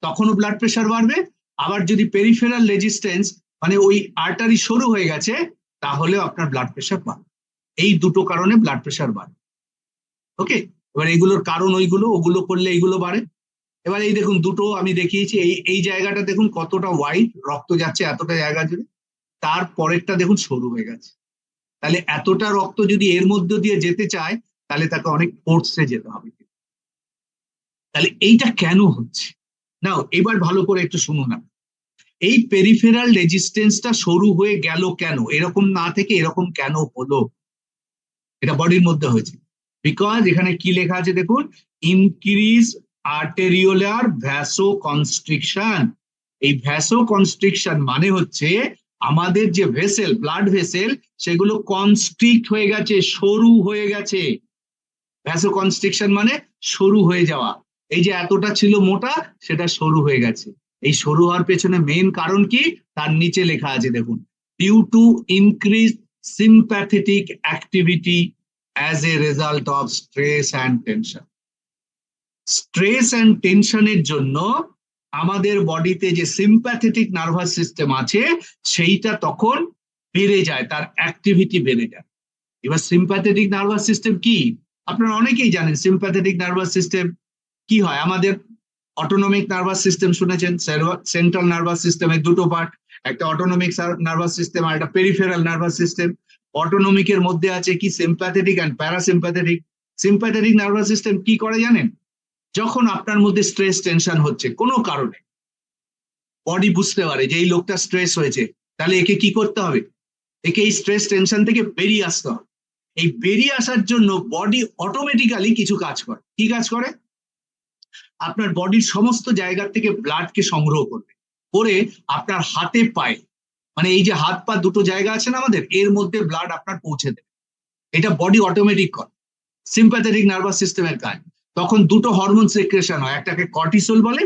তখনও ব্লাড প্রেশার বাড়বে। আবার যদি পেরিফেরাল রেজিস্ট্যান্স মানে ওই আর্টারি সরু হয়ে গেছে, তাহলেও আপনার ব্লাড প্রেশার বাড়বে। এই দুটো কারণে ব্লাড প্রেশার বাড়ে। ওকে, এবার এইগুলোর কারণ ওইগুলো, ওগুলো করলে এইগুলো বাড়ে। এবার এই দেখুন দুটো আমি দেখিয়েছি, এই এই জায়গাটা দেখুন কতটা ওয়াইড, রক্ত যাচ্ছে এতটা জায়গা জুড়ে, তার পরেরটা দেখুন সরু হয়ে গেছে। তাহলে এতটা রক্ত যদি এর মধ্য দিয়ে যেতে চায়, তাহলে তাকে অনেক ফোর্সে যেতে হবে। তাহলে এইটা কেন হচ্ছে? নাও এবার ভালো করে একটু শুনুন না, এই পেরিফেরাল রেজিস্ট্যান্সটা সরু হয়ে গেল কেন, এরকম না থেকে এরকম কেন হলো? এটা বডির মধ্যে হয়েছে বিকজ এখানে কি লেখা আছে দেখুন, ইনক্রিজ আর্টেরিওলার ভ্যাসো কনস্ট্রিকশন। এই ভ্যাসো কনস্ট্রিকশন মানে হচ্ছে আমাদের যে ভেসেল, ব্লাড ভেসেল, সেগুলো কনস্ট্রিক্ট হয়ে গেছে, সরু হয়ে গেছে। ভ্যাসো কনস্ট্রিকশন মানে সরু হয়ে যাওয়া। এই যে এতটা ছিল মোটা, সেটা সরু হয়ে গেছে। এই সরু হওয়ার পেছনে মেইন কারণ কি? তার নিচে লেখা আছে দেখুন, due to increase sympathetic activity as a result of stress and tension. Stress and টেনশনের জন্য আমাদের বডিতে যে সিম্প্যাথেটিক নার্ভাস সিস্টেম আছে, সেইটা তখন বেড়ে যায়, তার অ্যাক্টিভিটি বেড়ে যায়। এবার সিম্প্যাথেটিক নার্ভাস সিস্টেম কি? আপনারা অনেকেই জানেন সিম্প্যাথেটিক নার্ভাস সিস্টেম কি হয়। আমাদের অটোনমিক নার্ভাস সিস্টেম শুনেছেন, সেন্ট্রাল নার্ভাস সিস্টেমের দুটো পার্ট, একটা অটোনমিক নার্ভাস সিস্টেম আর একটা পেরিফেরাল নার্ভাস সিস্টেম। অটোনমিকের মধ্যে আছে কি? Sympathetic and parasympathetic. Sympathetic nervous system কি করে জানেন? যখন আপনার মধ্যে স্ট্রেস টেনশন হচ্ছে কোনো কারণে, বডি বুঝতে পারে যে এই লোকটা স্ট্রেস হয়েছে, তাহলে একে কি করতে হবে? একে এই স্ট্রেস টেনশন থেকে বেরিয়ে আসতে হবে। এই বেরিয়ে আসার জন্য বডি অটোমেটিক্যালি কিছু কাজ করে। কি কাজ করে? আপনার বডির সমস্ত জায়গা থেকে ব্লাডকে সংগ্রহ করবে, করে আপনার হাতে পায়ে, মানে এই যে হাত পা দুটো জায়গা আছে না আমাদের, এর মধ্যে ব্লাড আপনার পৌঁছে দেবে। এটা বডি অটোমেটিক করে, সিম্প্যাথেটিক নার্ভাস সিস্টেমের কাজ। তখন দুটো হরমোন সিক্রেশন হয়, একটাকে কর্টিসল বলে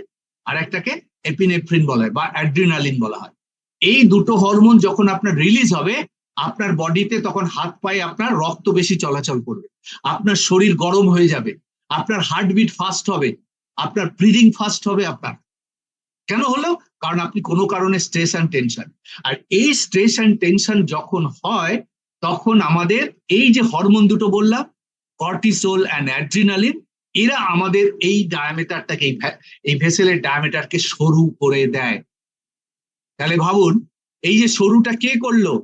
আর একটাকে এপিনেফ্রিন বলা হয় বা অ্যাড্রিনালিন বলা হয়। এই দুটো হরমোন যখন আপনার রিলিজ হবে, আপনার বডিতে তখন হাত পায়ে আপনার রক্ত বেশি চলাচল করবে, আপনার শরীর গরম হয়ে যাবে, আপনার হার্টবিট ফাস্ট হবে, আপনার ব্রিদিং ফাস্ট হবে আপনার। কেন হলো? কারণ আপনি কোনো কারণে স্ট্রেস অ্যান্ড টেনশন। আর এই স্ট্রেস অ্যান্ড টেনশন যখন হয়, তখন আমাদের এই যে হরমোন দুটো বললাম, কর্টিসোল অ্যান্ড অ্যাড্রিনালিন, এরা আমাদের এই ডায়ামিটারটাকে, এই ভেসেলের ডায়ামিটারকে সরু করে দেয়। তাহলে ভাবুন, এই যে সরুটা কে করলো?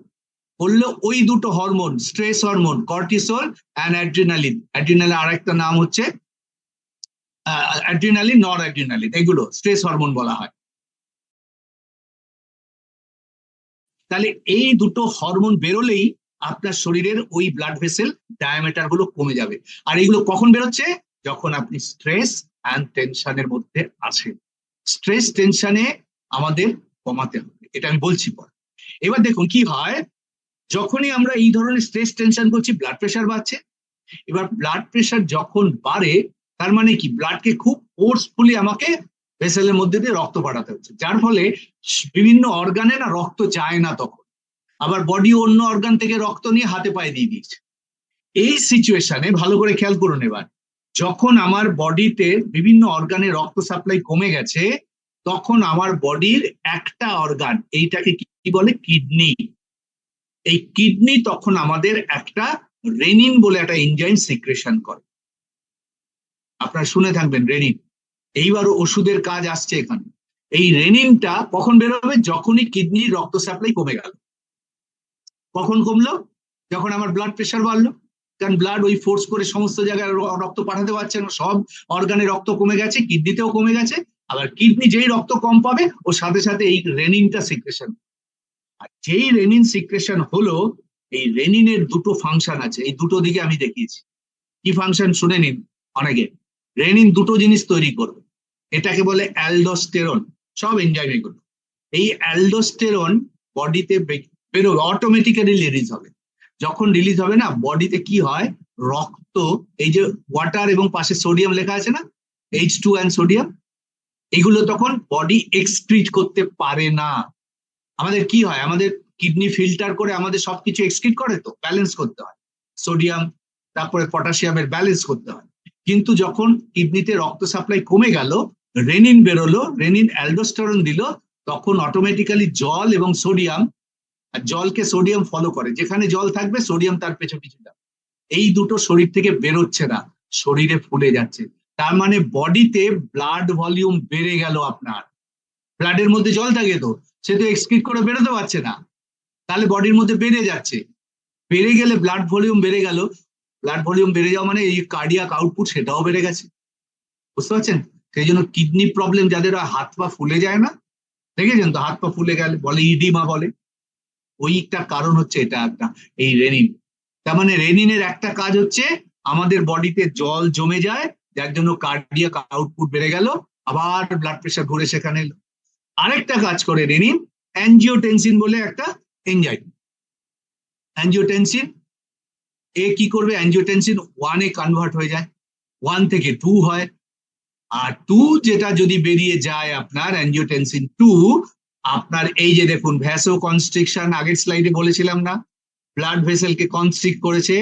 করলো ওই দুটো hormone, stress hormone cortisol and adrenaline. Adrenaline আর একটা নাম হচ্ছে অ্যাড্রিনালিন, নর অ্যাড্রিনালিন, এগুলো স্ট্রেস হরমোন বলা হয়। তাহলে এই দুটো হরমোন বেরোলেই আপনার শরীরের ওই ব্লাড ভেসেল ডায়ামিটার গুলো কমে যাবে। আর এগুলো কখন বেরোচ্ছে? যখন আপনি স্ট্রেস অ্যান্ড টেনশনের মধ্যে আছেন। স্ট্রেস টেনশনে আমাদের কমাতে হবে, এটা আমি বলছি পরে। এবার দেখুন কি হয়, যখনই আমরা এই ধরনের স্ট্রেস টেনশন করছি, ব্লাড প্রেশার বাড়ছে। এবার ব্লাড প্রেশার যখন বাড়ে, তার মানে কি, ব্লাডকে খুব ফোর্সফুলি আমাকে ভেসেলের মধ্যে দিয়ে রক্ত পাঠাতে হচ্ছে, যার ফলে বিভিন্ন অর্গানে না রক্ত যায় না তখন, আবার বডি অন্য অর্গান থেকে রক্ত নিয়ে হাতে পায়ে দিয়ে দিচ্ছে। এই সিচুয়েশনে ভালো করে খেয়াল করুন, এবার যখন আমার বডিতে বিভিন্ন অর্গানে রক্ত সাপ্লাই কমে গেছে, তখন আমার বডির একটা অর্গান, এইটাকে কি বলে, কিডনি, এই কিডনি তখন আমাদের একটা রেনিন বলে একটা এনজাইম সিক্রেশন করে। আপনারা শুনে থাকবেন রেনিন। এইবার ওষুধের কাজ আসছে এখানে। এই রেনিনটা কখন বেরোবে? যখনই কিডনির রক্ত সাপ্লাই কমে গেল। কখন কমলো? যখন আমার ব্লাড প্রেশার বাড়লো। কারণ ব্লাড ওই ফোর্স করে সমস্ত জায়গায় রক্ত পাঠাতে পারছে না, সব অর্গানে রক্ত কমে গেছে, কিডনিতেও কমে গেছে। আবার কিডনি যেই রক্ত কম পাবে, ওর সাথে সাথে এই রেনিনটা সিক্রেশন। আর যেই রেনিন সিক্রেশন হলো, এই রেনিনের দুটো ফাংশন আছে, এই দুটো দিকে আমি দেখিয়েছি। কি ফাংশন শুনে নিন অনেকে। রেনিন দুটো জিনিস তৈরি করবে, এটাকে বলে অ্যালডোস্টেরন, সব এনজাইম এগুলো। এই অ্যালডোস্টেরন বডিতে বেরোবে, অটোমেটিক্যালি রিলিজ হবে। যখন রিলিজ হবে না, বডিতে কি হয়, রক্ত, এই যে ওয়াটার এবং পাশে সোডিয়াম লেখা আছে না, H2 অ্যান্ড সোডিয়াম, এগুলো তখন বডি এক্সক্রিট করতে পারে না। আমাদের কি হয়, আমাদের কিডনি ফিল্টার করে আমাদের সবকিছু এক্সক্রিট করে, তো ব্যালেন্স করতে হয়, সোডিয়াম তারপরে পটাশিয়ামের ব্যালেন্স করতে হয়। কিন্তু যখন কিডনিতে রক্ত সাপ্লাই কমে গেল, রেনিন বেরোলো, রেনিন অ্যালডোস্টেরন দিল, তখন অটোমেটিক্যালি জল এবং সোডিয়াম, আর জলকে সোডিয়াম ফলো করে, যেখানে জল থাকবে সোডিয়াম তার পেছনে পিছু যাবে। এই দুটো শরীর থেকে বেরোচ্ছে না, শরীরে ফুলে যাচ্ছে। তার মানে বডিতে ব্লাড ভলিউম বেড়ে গেল আপনার। ব্লাডের মধ্যে জল থাকে, তো সে তো এক্সক্রিট করে বেরোতে পারছে না, তাহলে বডির মধ্যে বেড়ে যাচ্ছে। বেড়ে গেলে ব্লাড ভলিউম বেড়ে গেল, ব্লাড ভলিউম বেড়ে যাওয়া মানে এই কার্ডিয়াক আউটপুট সেটাও বেড়ে গেছে। বুঝতে পারছেন? সেই জন্য কিডনি প্রবলেম যাদের হাত পা ফুলে যায় না, দেখেছেন তো, হাত পা ফুলে গেলে বলে ইডিমা বলে, ওইটা কারণ হচ্ছে এটা একটা, এই রেনিন। তার মানে রেনিনের একটা কাজ হচ্ছে আমাদের বডিতে জল জমে যায়, যার জন্য কার্ডিয়াক আউটপুট বেড়ে গেল, আবার ব্লাড প্রেশার ঘুরে সেখানে এলো। আরেকটা কাজ করে রেনিন, অ্যাঞ্জিওটেনসিন বলে একটা এনজাইম। অ্যাঞ্জিওটেনসিন এ কি করবে, অ্যাঞ্জিওটেনসিন 1-এ কনভার্ট হয়ে যায়, 1 থেকে 2 হয়। আর 2 যেটা যদি বেরিয়ে যায় আপনার অ্যাঞ্জিওটেনসিন 2, আপনার এই যে দেখুন ভ্যাসো কনস্ট্রিকশন, আগের স্লাইডে বলেছিলাম না, ব্লাড ভেসেলকে কনস্ট্রিক্ট করেছে,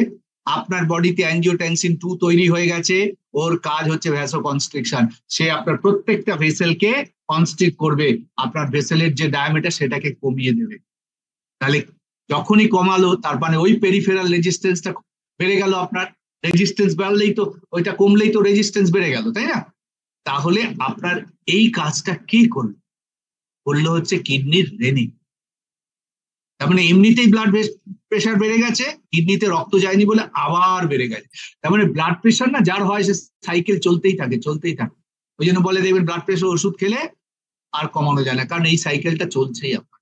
আপনার বডিতে অ্যাঞ্জিওটেনসিন 2 তৈরি হয়ে গেছে, ওর কাজ হচ্ছে ভ্যাসো কনস্ট্রিকশন। সে আপনার প্রত্যেকটা ভেসেলকে কনস্ট্রিক্ট করবে, আপনার ভেসেলের যে ডায়ামিটার সেটাকে কমিয়ে দেবে। তাহলে যখনই কমালো, তার মানে ওই পেরিফেরাল রেজিস্ট্যান্সটা বেড়ে গেল আপনার। রেজিস্ট্যান্স বাড়লেই তো, ওইটা কমলেই তো রেজিস্ট্যান্স বেড়ে গেল, তাই না? তাহলে আপনার এই কাজটা কি করলো? করলো হচ্ছে কিডনির রেনিন। তার মানে এমনিতেই ব্লাড প্রেশার বেড়ে গেছে, কিডনিতে রক্ত যায়নি বলে আবার বেড়ে গেছে। তার মানে ব্লাড প্রেশার না যার হয়, সে সাইকেল চলতেই থাকে চলতেই থাকে। ওই জন্য বলে দেখবেন ব্লাড প্রেশার ওষুধ খেলে আর কমানো যায় না, কারণ এই সাইকেলটা চলছেই আপনার।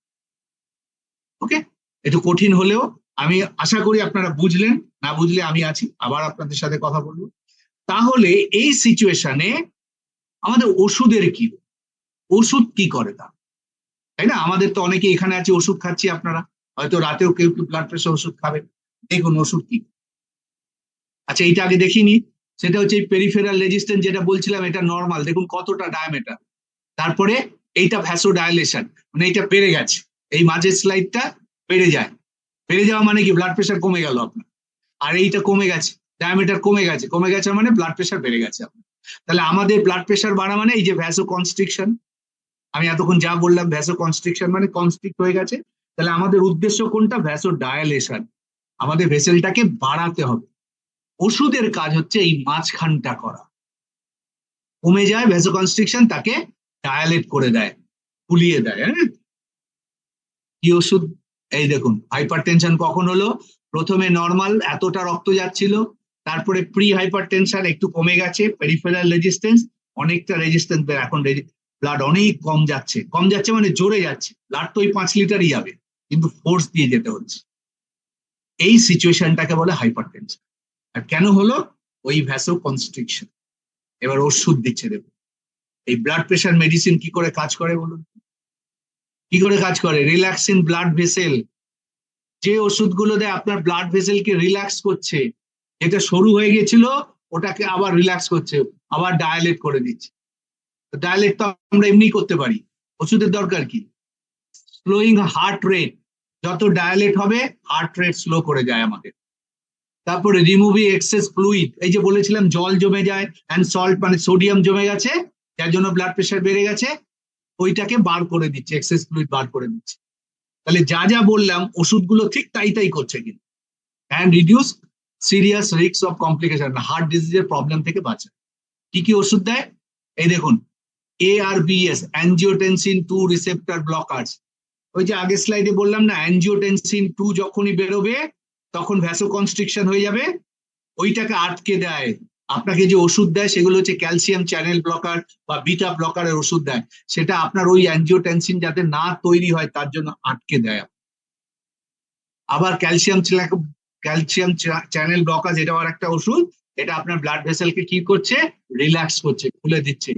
ওকে, একটু কঠিন হলেও আমি আশা করি আপনারা বুঝলেন, না বুঝলে আমি আছি, আবার আপনাদের সাথে কথা বলবো। তাহলে এই সিচুয়েশনে আমাদের ওষুধের কি, ওষুধ কি করে তা, তাই না? আমাদের তো অনেকে এখানে আছে ওষুধ খাচ্ছি, আপনারা হয়তো রাতেও কেউ কেউ ব্লাড প্রেশার ওষুধ খাবেন। দেখুন ওষুধ কি। আচ্ছা, এইটা আগে দেখিনি, সেটা হচ্ছে এই পেরিফেরাল রেজিস্ট্যান্স যেটা বলছিলাম, এটা নর্মাল, দেখুন কতটা ডায়ামিটার, তারপরে এইটা ভ্যাসোডাইলেশন, মানে এইটা বেড়ে গেছে, এই মাঝের স্লাইডটা বেড়ে যায়, বেড়ে যাওয়া মানে কি ব্লাড প্রেশার কমে গেল আপনার, আর এইটা কমে গেছে, ডায়ামিটার কমে গেছে, কমে গেছে মানে ব্লাড প্রেশার বেড়ে গেছে আপনার। তাহলে আমাদের ব্লাড প্রেশার বাড়া মানে এই যে ভ্যাসো কনস্ট্রিকশন, আমি এতক্ষণ যা বললাম ভ্যাসো কনস্ট্রিকশন মানে কনস্ট্রিক্ট হয়ে গেছে। তাহলে আমাদের উদ্দেশ্য কোনটা? ভ্যাসো ডায়ালেশন, আমাদের ভেসেলটাকে বাড়াতে হবে। ওষুধের কাজ হচ্ছে এই মাঝখানটা করা, কমে যায় ভ্যাসো কনস্ট্রিকশন, তাকে ডায়ালেট করে দেয়, ফুলিয়ে দেয়। হ্যাঁ, কি ওষুধ? এই দেখুন, হাইপারটেনশন কখন হলো? প্রথমে নর্মাল এতটা রক্ত যাচ্ছিল, তারপরে প্রি হাইপারটেনশন একটু কমে গেছে, পেরিফেরাল রেজিস্ট্যান্স অনেকটা রেজিস্ট্যান্স, এখন ব্লাড অনেক কম যাচ্ছে, কম যাচ্ছে মানে জোরে যাচ্ছে, ব্লাড তো ওই 5 লিটারই যাবে কিন্তু ফোর্স দিয়ে যেতে হচ্ছে। এই সিচুয়েশনটাকে বলে হাইপারটেনশন। আর কেন হলো? ওই ভ্যাসো কনস্ট্রিকশন। এবার ওষুধ দিচ্ছে, দেখুন এই ব্লাড প্রেশার মেডিসিন কি করে কাজ করে বলুন, কি করে কাজ করে? রিল্যাক্সিং ব্লাড ভেসেল, যে ওষুধগুলো দেয় আপনার ব্লাড ভেসেলকে রিল্যাক্স করছে, যেটা সরু হয়ে গেছিল ওটাকে আবার রিল্যাক্স করছে, আবার ডায়ালেট করে দিচ্ছে। ডায়ালেট তো আমরা এমনি করতে পারি, ওষুধের দরকার কি? স্লোয়িং হার্ট রেট, যত ডায়ালেট হবে হার্ট রেট স্লো করে যায় আমাদের। তারপরে রিমুভিং এক্সেস ফ্লুইড, এই যে বলেছিলাম জল জমে যায় অ্যান্ড সল্ট, মানে সোডিয়াম জমে গেছে যার জন্য ব্লাড প্রেশার বেড়ে গেছে, ওইটাকে বার করে দিচ্ছে, এক্সেস ফ্লুইড বার করে দিচ্ছে। তাহলে যা যা বললাম ওষুধগুলো ঠিক তাই তাই করছে কিন্তু, and reduce serious risk of complication, heart ডিজিজের প্রবলেম থেকে বাঁচায়। কি কি ওষুধ দেয়? এই দেখুন, ARBS, অ্যাঞ্জিওটেনসিন 2 রিসেপ্টর ব্লকার্স। ওই যে আগের স্লাইডে বললাম না, অ্যাঞ্জিওটেনসিন 2 যখনই বেরোবে তখন ভ্যাসো কনস্ট্রিকশন হয়ে যাবে, ওইটাকে আটকে দেয়। আপনাকে যে ওষুধ দেয় সেগুলো হচ্ছে ক্যালসিয়াম চ্যানেল ব্লকার বা বিটা ব্লকারের ওষুধ দেয়, সেটা আপনার ওই অ্যাঞ্জিওটেনসিন যাতে না তৈরি হয় তার জন্য আটকে দেয়। আবার ক্যালসিয়াম চ্যানেল ব্লকার, এটা আর একটা ওষুধ, এটা আপনার ব্লাড ভেসেলকে কি করছে? রিল্যাক্স করছে, খুলে দিচ্ছে,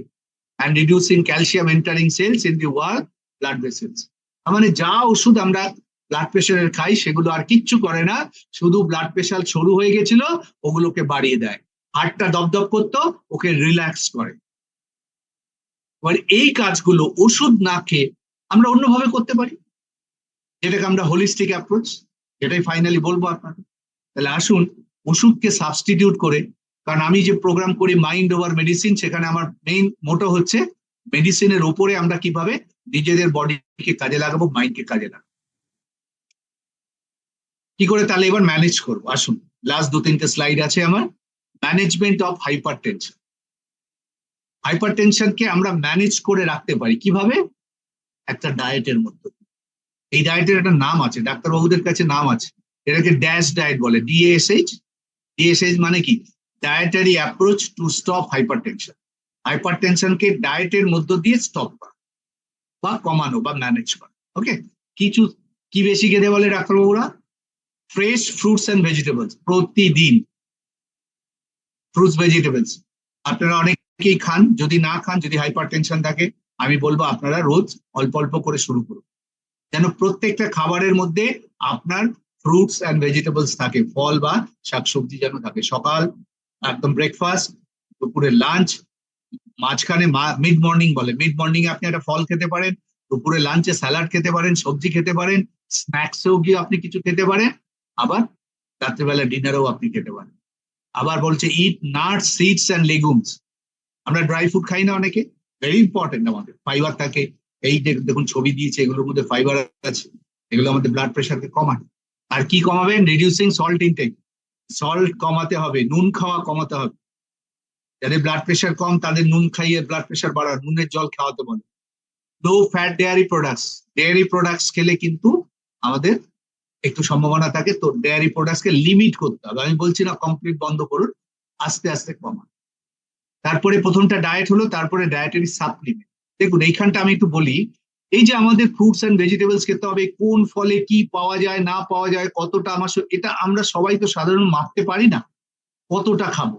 and reducing calcium entering cells in the wall blood vessels। মানে যা ওষুধ আমরা ব্লাড প্রেশারের খাই সেগুলো আর কিচ্ছু করে না, শুধু ব্লাড প্রেশার সরু হয়ে গেছিল ওগুলোকে বাড়িয়ে দেয়, হার্টটা দপদপ করতো ওকে রিল্যাক্স করে। এবার এই কাজগুলো ওষুধ না খেয়ে আমরা অন্যভাবে করতে পারি, যেটাকে আমরা হোলিস্টিক অ্যাপ্রোচ, যেটাই ফাইনালি বলবো আপনাকে। তাহলে আসুন ওষুধকে সাবস্টিটিউট করে, কারণ আমি যে প্রোগ্রাম করি মাইন্ড ওভার মেডিসিন, সেখানে আমার মেইন মোটো হচ্ছে মেডিসিনের ওপরে আমরা কিভাবে নিজেদের বডিকে কাজে লাগাবো, মাইন্ডকে কাজে লাগাবো, কি করে তাহলে এবার ম্যানেজ করবো। আসুন, লাস্ট 2-3টে স্লাইড আছে আমার। ম্যানেজমেন্ট অফ হাইপারটেনশন, হাইপারটেনশনকে আমরা ম্যানেজ করে রাখতে পারি কিভাবে? একটা ডায়েটের মধ্যে। এই ডায়েটের একটা নাম আছে, ডাক্তারবাবুদের কাছে নাম আছে, এটাকে ড্যাশ ডায়েট বলে, DASH। DSH মানে কি? Dietary approach to stop hypertension. হাইপারটেনশনকে ডায়েটের মধ্য দিয়ে স্টপ করা বা কমানো বা ম্যানেজ করা। ওকে, কিছু কি বেশি খেতে বলে ডাক্তারবাবুরা? ফ্রেশ ফ্রুটস অ্যান্ড ভেজিটেবলস, প্রতিদিন ফ্রুটস ভেজিটেবলস। আপনারা অনেকেই খান, যদি না খান, যদি হাইপারটেনশন থাকে, আমি বলবো আপনারা রোজ অল্প অল্প করে শুরু করুন, যেন প্রত্যেকটা খাবারের মধ্যে আপনার ফ্রুটস অ্যান্ড ভেজিটেবলস থাকে, ফল বা শাকসবজি যেন থাকে। সকাল একদম ব্রেকফাস্ট, দুপুরে লাঞ্চ, মাঝখানে মিড মর্নিং বলে, মিড মর্নিং এ আপনি একটা ফল খেতে পারেন, দুপুরে লাঞ্চে স্যালাড খেতে পারেন, সবজি খেতে পারেন, স্ন্যাক্সেও গিয়ে আপনি কিছু খেতে পারেন, আবার রাত্রিবেলা ডিনারেও আপনি খেতে পারেন। আবার বলছে ইট নাটস সিডস অ্যান্ড লেগুমস, আমরা ড্রাই ফ্রুট খাই না অনেকে, ভেরি ইম্পর্টেন্ট, আমাদের ফাইবার থাকে, এই দেখুন ছবি দিয়েছে, এগুলোর মধ্যে ফাইবার আছে, এগুলো আমাদের ব্লাড প্রেশারকে কমায়। আর কি কমাবেন? রিডিউসিং সল্ট ইনটেক, সল্ট কমাতে হবে, নুন খাওয়া কমাতে হবে, যাদের ব্লাড প্রেশার কম তাদের নুন খাইয়ে ব্লাড প্রেশার বাড়ায়, নুনের জল খাওয়াতে বলে। লো ফ্যাট ডেয়ারি প্রোডাক্টস খেলে কিন্তু আমাদের একটু সম্ভাবনা থাকে, তো ডেয়ারি প্রোডাক্টসকে লিমিট করতে হবে, আমি বলছি না কমপ্লিট বন্ধ করুন, আস্তে আস্তে কমান। তারপরে প্রথমটা ডায়েট হলো, তারপরে ডায়েটারি সাপ্লিমেন্ট। দেখুন এইখানটা আমি একটু বলি, এই যে আমাদের ফ্রুটস অ্যান্ড ভেজিটেবলস খেতে হবে, কোন ফলে কি পাওয়া যায় না পাওয়া যায়, কতটা আমার এটা আমরা সবাই তো সাধারণ মাপতে পারি না, কতটা খাবো।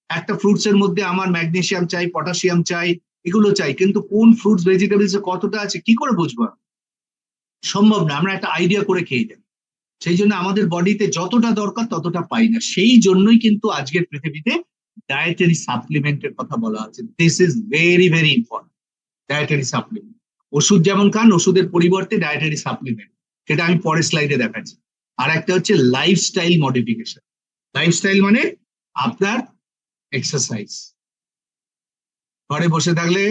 একটা ফ্রুটস এর মধ্যে আমার ম্যাগনেসিয়াম চাই, পটাশিয়াম চাই, এগুলো চাই, কিন্তু কোন ফ্রুটস ভেজিটেবলস এ কতটা আছে কি করে বুঝবো? সম্ভব না, আমরা একটা আইডিয়া করে খেয়ে যাই, সেই জন্য আমাদের বডিতে যতটা দরকার ততটা পাই না, সেই জন্যই কিন্তু আজকের পৃথিবীতে ডায়েটারি সাপ্লিমেন্টের কথা বলা আছে। This is very very important. Dietary supplement. ওষুধ যেমন খান, ওষুধের পরিবর্তে ডায়েটারি সাপ্লিমেন্ট, সেটা আমি পরের স্লাইডে দেখাচ্ছি। আর একটা হচ্ছে লাইফস্টাইল মডিফিকেশন। লাইফস্টাইল মানে আপনার এক্সারসাইজ। ঘরে বসে থাকলে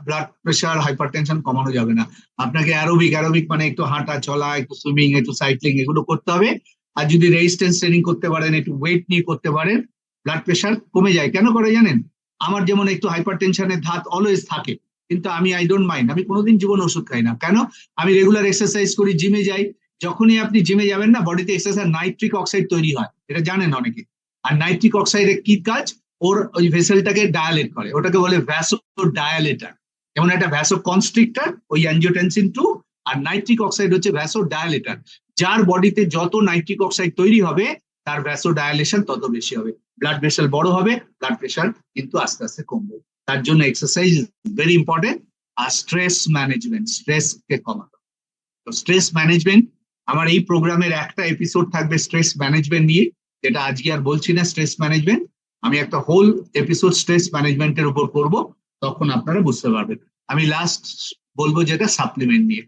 ব্লাড প্রেশার, হাইপারটেনশন কমানো যাবে না। আপনাকে অ্যারোবিক, অ্যারোবিক মানে একটু হাঁটা চলা, একটু সুইমিং, একটু সাইক্লিং, এগুলো করতে হবে। আর যদি রেজিস্ট্যান্স ট্রেনিং করতে পারেন, একটু ওয়েট নিয়ে করতে পারেন, ব্লাড প্রেশার কমে যায়। কেন করে জানেন? আমার যেমন একটু হাইপারটেনশনের ধাত অলওয়েজ থাকে, কিন্তু আমি আই ডোন্ট মাইন্ড, আমি কোনোদিন জীবন ওষুধ খাই না। কেন? আমি রেগুলার এক্সারসাইজ করি, জিমে যাই। যখনই আপনি জিমে যাবেন না, বডিতে এক্সারসাইজ নাইট্রিক অক্সাইড তৈরি হয়, এটা জানেন অনেকে। আর নাইট্রিক অক্সাইডের কি কাজ? ওর ওই ভেসেলটাকে ডায়ালেট করে, ওটাকে বলে ভ্যাসো ডায়ালেটার। যেমন একটা ভ্যাসো কনস্ট্রিক্টর ওই অ্যাঞ্জিওটেনসিন 2, আর নাইট্রিক অক্সাইড হচ্ছে ভ্যাসো ডায়ালেটার। যার বডিতে যত নাইট্রিক অক্সাইড তৈরি হবে, তার ভ্যাসো ডায়ালেশন তত বেশি হবে, ব্লাড ভেসেল বড় হবে, ব্লাড প্রেশার কিন্তু আস্তে আস্তে কমবে। তার জন্য এক্সারসাইজ ভেরি ইম্পর্টেন্ট। আর স্ট্রেস ম্যানেজমেন্ট, স্ট্রেস কে কমানো। তো স্ট্রেস ম্যানেজমেন্ট, আমার এই প্রোগ্রামের একটা এপিসোড থাকবে স্ট্রেস ম্যানেজমেন্ট নিয়ে, যেটা আজকে আর বলছি না স্ট্রেস ম্যানেজমেন্ট। আমি একটা হোল এপিসোড স্ট্রেস ম্যানেজমেন্টের উপর করব, তখন আপনারা বুঝতে পারবেন। আমি লাস্ট বলবো যেটা সাপ্লিমেন্ট নিয়ে।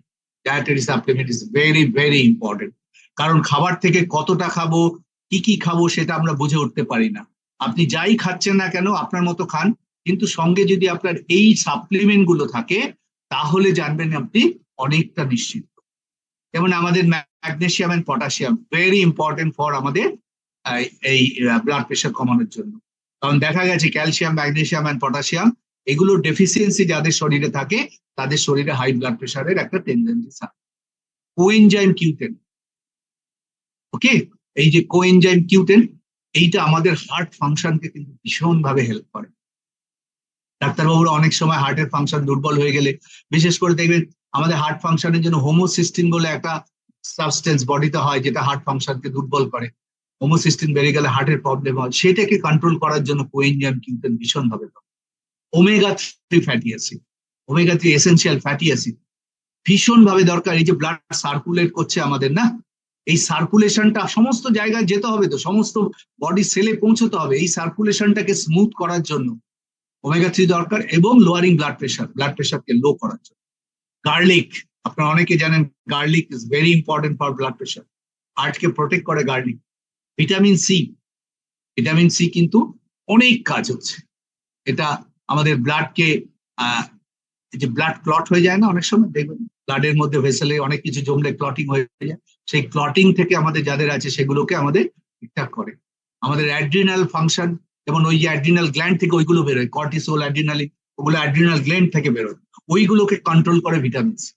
Dietary supplement is very very important. কারণ খাবার থেকে কতটা খাবো, কি কি খাবো, সেটা আমরা বুঝে উঠতে পারি না। আপনি যাই খাচ্ছেন না কেন আপনার মতো খান, কিন্তু সঙ্গে যদি আপনার এই সাপ্লিমেন্ট গুলো থাকে, তাহলে জানবেন আপনি অনেকটা নিশ্চিত। যেমন আমাদের magnesium and potassium very important for আমাদের এই ব্লাড প্রেশার কমানোর জন্য। কারণ দেখা গেছে ক্যালসিয়াম, ম্যাগনেসিয়াম এন্ড পটাশিয়াম, এগুলোর ডেফিসিয়েন্সি যাদের শরীরে থাকে, তাদের শরীরে হাই ব্লাড প্রেশারের একটা টেন্ডেন্সি থাকে। কোএনজাইম কিউটেন, ওকে, এই যে কোএনজাইম কিউটেন, এইটা আমাদের হার্ট ফাংশনকে কিন্তু ভীষণ ভাবে হেল্প করে। ডাক্তারবাবুরা অনেক সময় হার্টের ফাংশন দুর্বল হয়ে গেলে, বিশেষ করে দেখবেন আমাদের হার্ট ফাংশনের জন্য হোমোসিস্টিন বলে একটা সাবস্টেন্স বডিতে হয়, যেটা হার্ট ফাংশনকে দুর্বল করে। হোমোসিস্টিন বেড়ে গেলে হার্টের প্রবলেম হয়, সেটাকে কন্ট্রোল করার জন্য কোএনজাইম কিউটেন ভীষণ ভাবে। Omega 3 fatty acid, omega 3 essential fatty acid ভীষণ ভাবে দরকার। এই যে ব্লাড সার্কুলেট করছে আমাদের, না, এই সার্কুলেশনটা সমস্ত জায়গায় যেতে হবে, তো সমস্ত বডি সেলে পৌঁছতে হবে, এই সার্কুলেশনটাকে স্মুথ করার জন্য ওমেগা 3 দরকার। এবং লোয়ারিং ব্লাড প্রেশার, ব্লাড প্রেশারকে লো করার জন্য গার্লিক, আপনারা অনেকে জানেন garlic is very important for blood pressure, হার্টকে প্রোটেক্ট করে garlic. Vitamin C, vitamin C কিন্তু অনেক কাজ হচ্ছে। এটা আমাদের ব্লাডকে, যে ব্লাড ক্লট হয়ে যায় না অনেক সময়, দেখবেন ব্লাডের মধ্যে ভেসেলে অনেক কিছু জমলে ক্লটিং হয়ে যায়, সেই ক্লটিং থেকে আমাদের যাদের আছে সেগুলোকে আমাদের ঠিকঠাক করে। আমাদের অ্যাড্রিনাল ফাংশন, যেমন ওই যে অ্যাড্রিনাল গ্ল্যান্ড থেকে ওইগুলো বেরোয়, কর্টিসোল, অ্যাড্রিনালিন, ওগুলো অ্যাড্রিনাল গ্ল্যান্ড থেকে বেরোয়, ওইগুলোকে কন্ট্রোল করে ভিটামিন সি।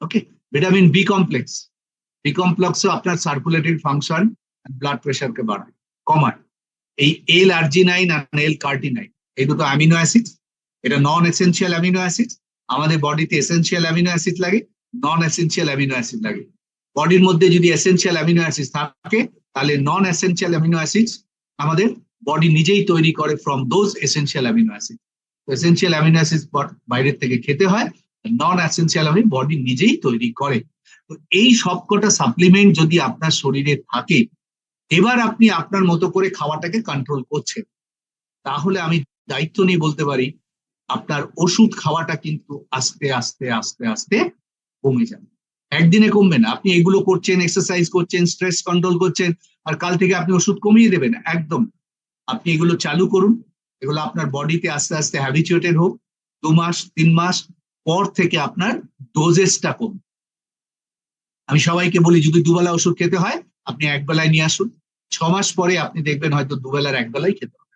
ওকে, ভিটামিন বি কমপ্লেক্স, বি কমপ্লেক্সও আপনার সার্কুলেটরি ফাংশন, ব্লাড প্রেশারকে বাড়ায়, কমায়। এই এল আর্জিনাইন আর এল কার্টিনাইন, এই দুটো অ্যামিনো অ্যাসিড, এটা নন এসেনশিয়াল অ্যামিনো অ্যাসিড। আমাদের বডিতে এসেনশিয়াল অ্যামিনো অ্যাসিড লাগে, নন এসেনশিয়াল অ্যামিনো অ্যাসিড লাগে। বডির মধ্যে যদি এসেনশিয়াল অ্যামিনো অ্যাসিড থাকে, তাহলে নন এসেনশিয়াল অ্যামিনো অ্যাসিড আমাদের বডি নিজেই তৈরি করে from those essential amino acid. Essential amino acid বাইরের থেকে খেতে হয়, নন এসেনশিয়াল অ্যামিনো বডি নিজেই তৈরি করে। তো এই সবকটা সাপ্লিমেন্ট যদি আপনার শরীরে থাকে, এবার আপনি আপনার মতো করে খাওয়াটাকে কন্ট্রোল করছেন, তাহলে আমি দায়িত্ব নিয়ে বলতে পারি আপনার ওষুধ খাওয়াটা কিন্তু আস্তে আস্তে আস্তে আস্তে কমে যাবে। একদিনে কমবে না। আপনি এগুলো করছেন, এক্সারসাইজ করছেন, স্ট্রেস কন্ট্রোল করছেন, আর কাল থেকে আপনি ওষুধ কমিয়ে দেবেন, একদম। আপনি এগুলো চালু করুন, এগুলো আপনার বডিতে আস্তে আস্তে হ্যাবিচুয়েটেড হোক। 2 মাস 3 মাস পর থেকে আপনার ডোজেসটা কম। আমি সবাইকে বলি যদি দুবেলা ওষুধ খেতে হয়, আপনি একবেলায় নিয়ে আসুন। 6 মাস পরে আপনি দেখবেন হয়তো দুবেলার একবেলাই খেতে হবে।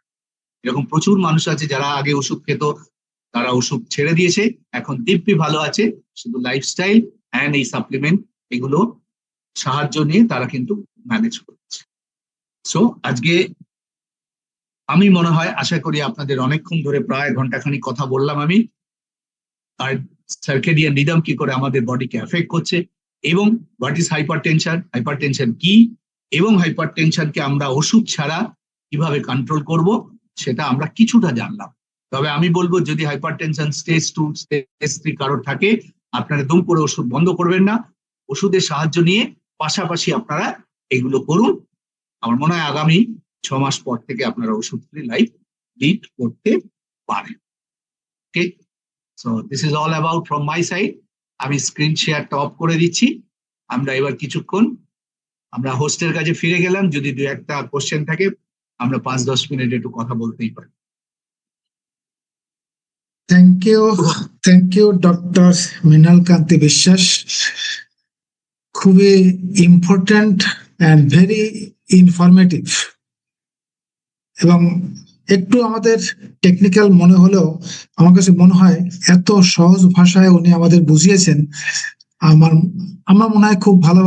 এরকম প্রচুর মানুষ আছে যারা আগে ওষুধ খেত, তারা ওষুধ ছেড়ে দিয়েছে, এখন দিব্যি ভালো আছে, শুধু লাইফস্টাইল অ্যান্ড এই সাপ্লিমেন্ট এগুলো সাহায্য নিয়ে তারা কিন্তু ম্যানেজ করছে। সো আজকে আমি মনে হয়, আশা করি আপনাদের অনেকক্ষণ ধরে, প্রায় ঘন্টাখানি কথা বললাম আমি, আর সার্কেডিয়ান রিদম কি করে আমাদের বডিকে এফেক্ট করছে, এবং হোয়াট ইজ হাইপারটেনশন, হাইপারটেনশন কি, এবং হাইপারটেনশনকে আমরা ওষুধ ছাড়া কিভাবে কন্ট্রোল করব, সেটা আমরা কিছুটা জানলাম। তবে আমি বলবো যদি হাইপারটেনশন স্টেজ 2 স্টেজ 3 কারোর থাকে, আপনারা দুম করে ওষুধ বন্ধ করবেন না, ওষুধের সাহায্য নিয়ে পাশাপাশি আপনারা এগুলো করুন। আমার মনে হয় আগামী 6 মাস পর থেকে আপনারা ওষুধ ফ্রি লাইফ লিড করতে পারেন। Okay, so this is all about from my side. আমি স্ক্রিন শেয়ারটা অফ করে দিচ্ছি। আমরা এবার কিছুক্ষণ আমরা হোস্টের কাছে ফিরে গেলাম। যদি দু একটা কোশ্চেন থাকে আমরা 5-10 মিনিট একটু কথা বলতেই পারি। থ্যাংক ইউ ডক্টর মৃণাল কান্তি বিশ্বাস। খুবই ইম্পর্ট্যান্ট অ্যান্ড ভেরি ইনফরমেটিভ, এবং একটু আমাদের টেকনিক্যাল মনে হলেও আমার কাছে মনে হয় এত সহজ ভাষায় উনি আমাদের বুঝিয়েছেন। আমার আমার মনে হয় খুব ভালো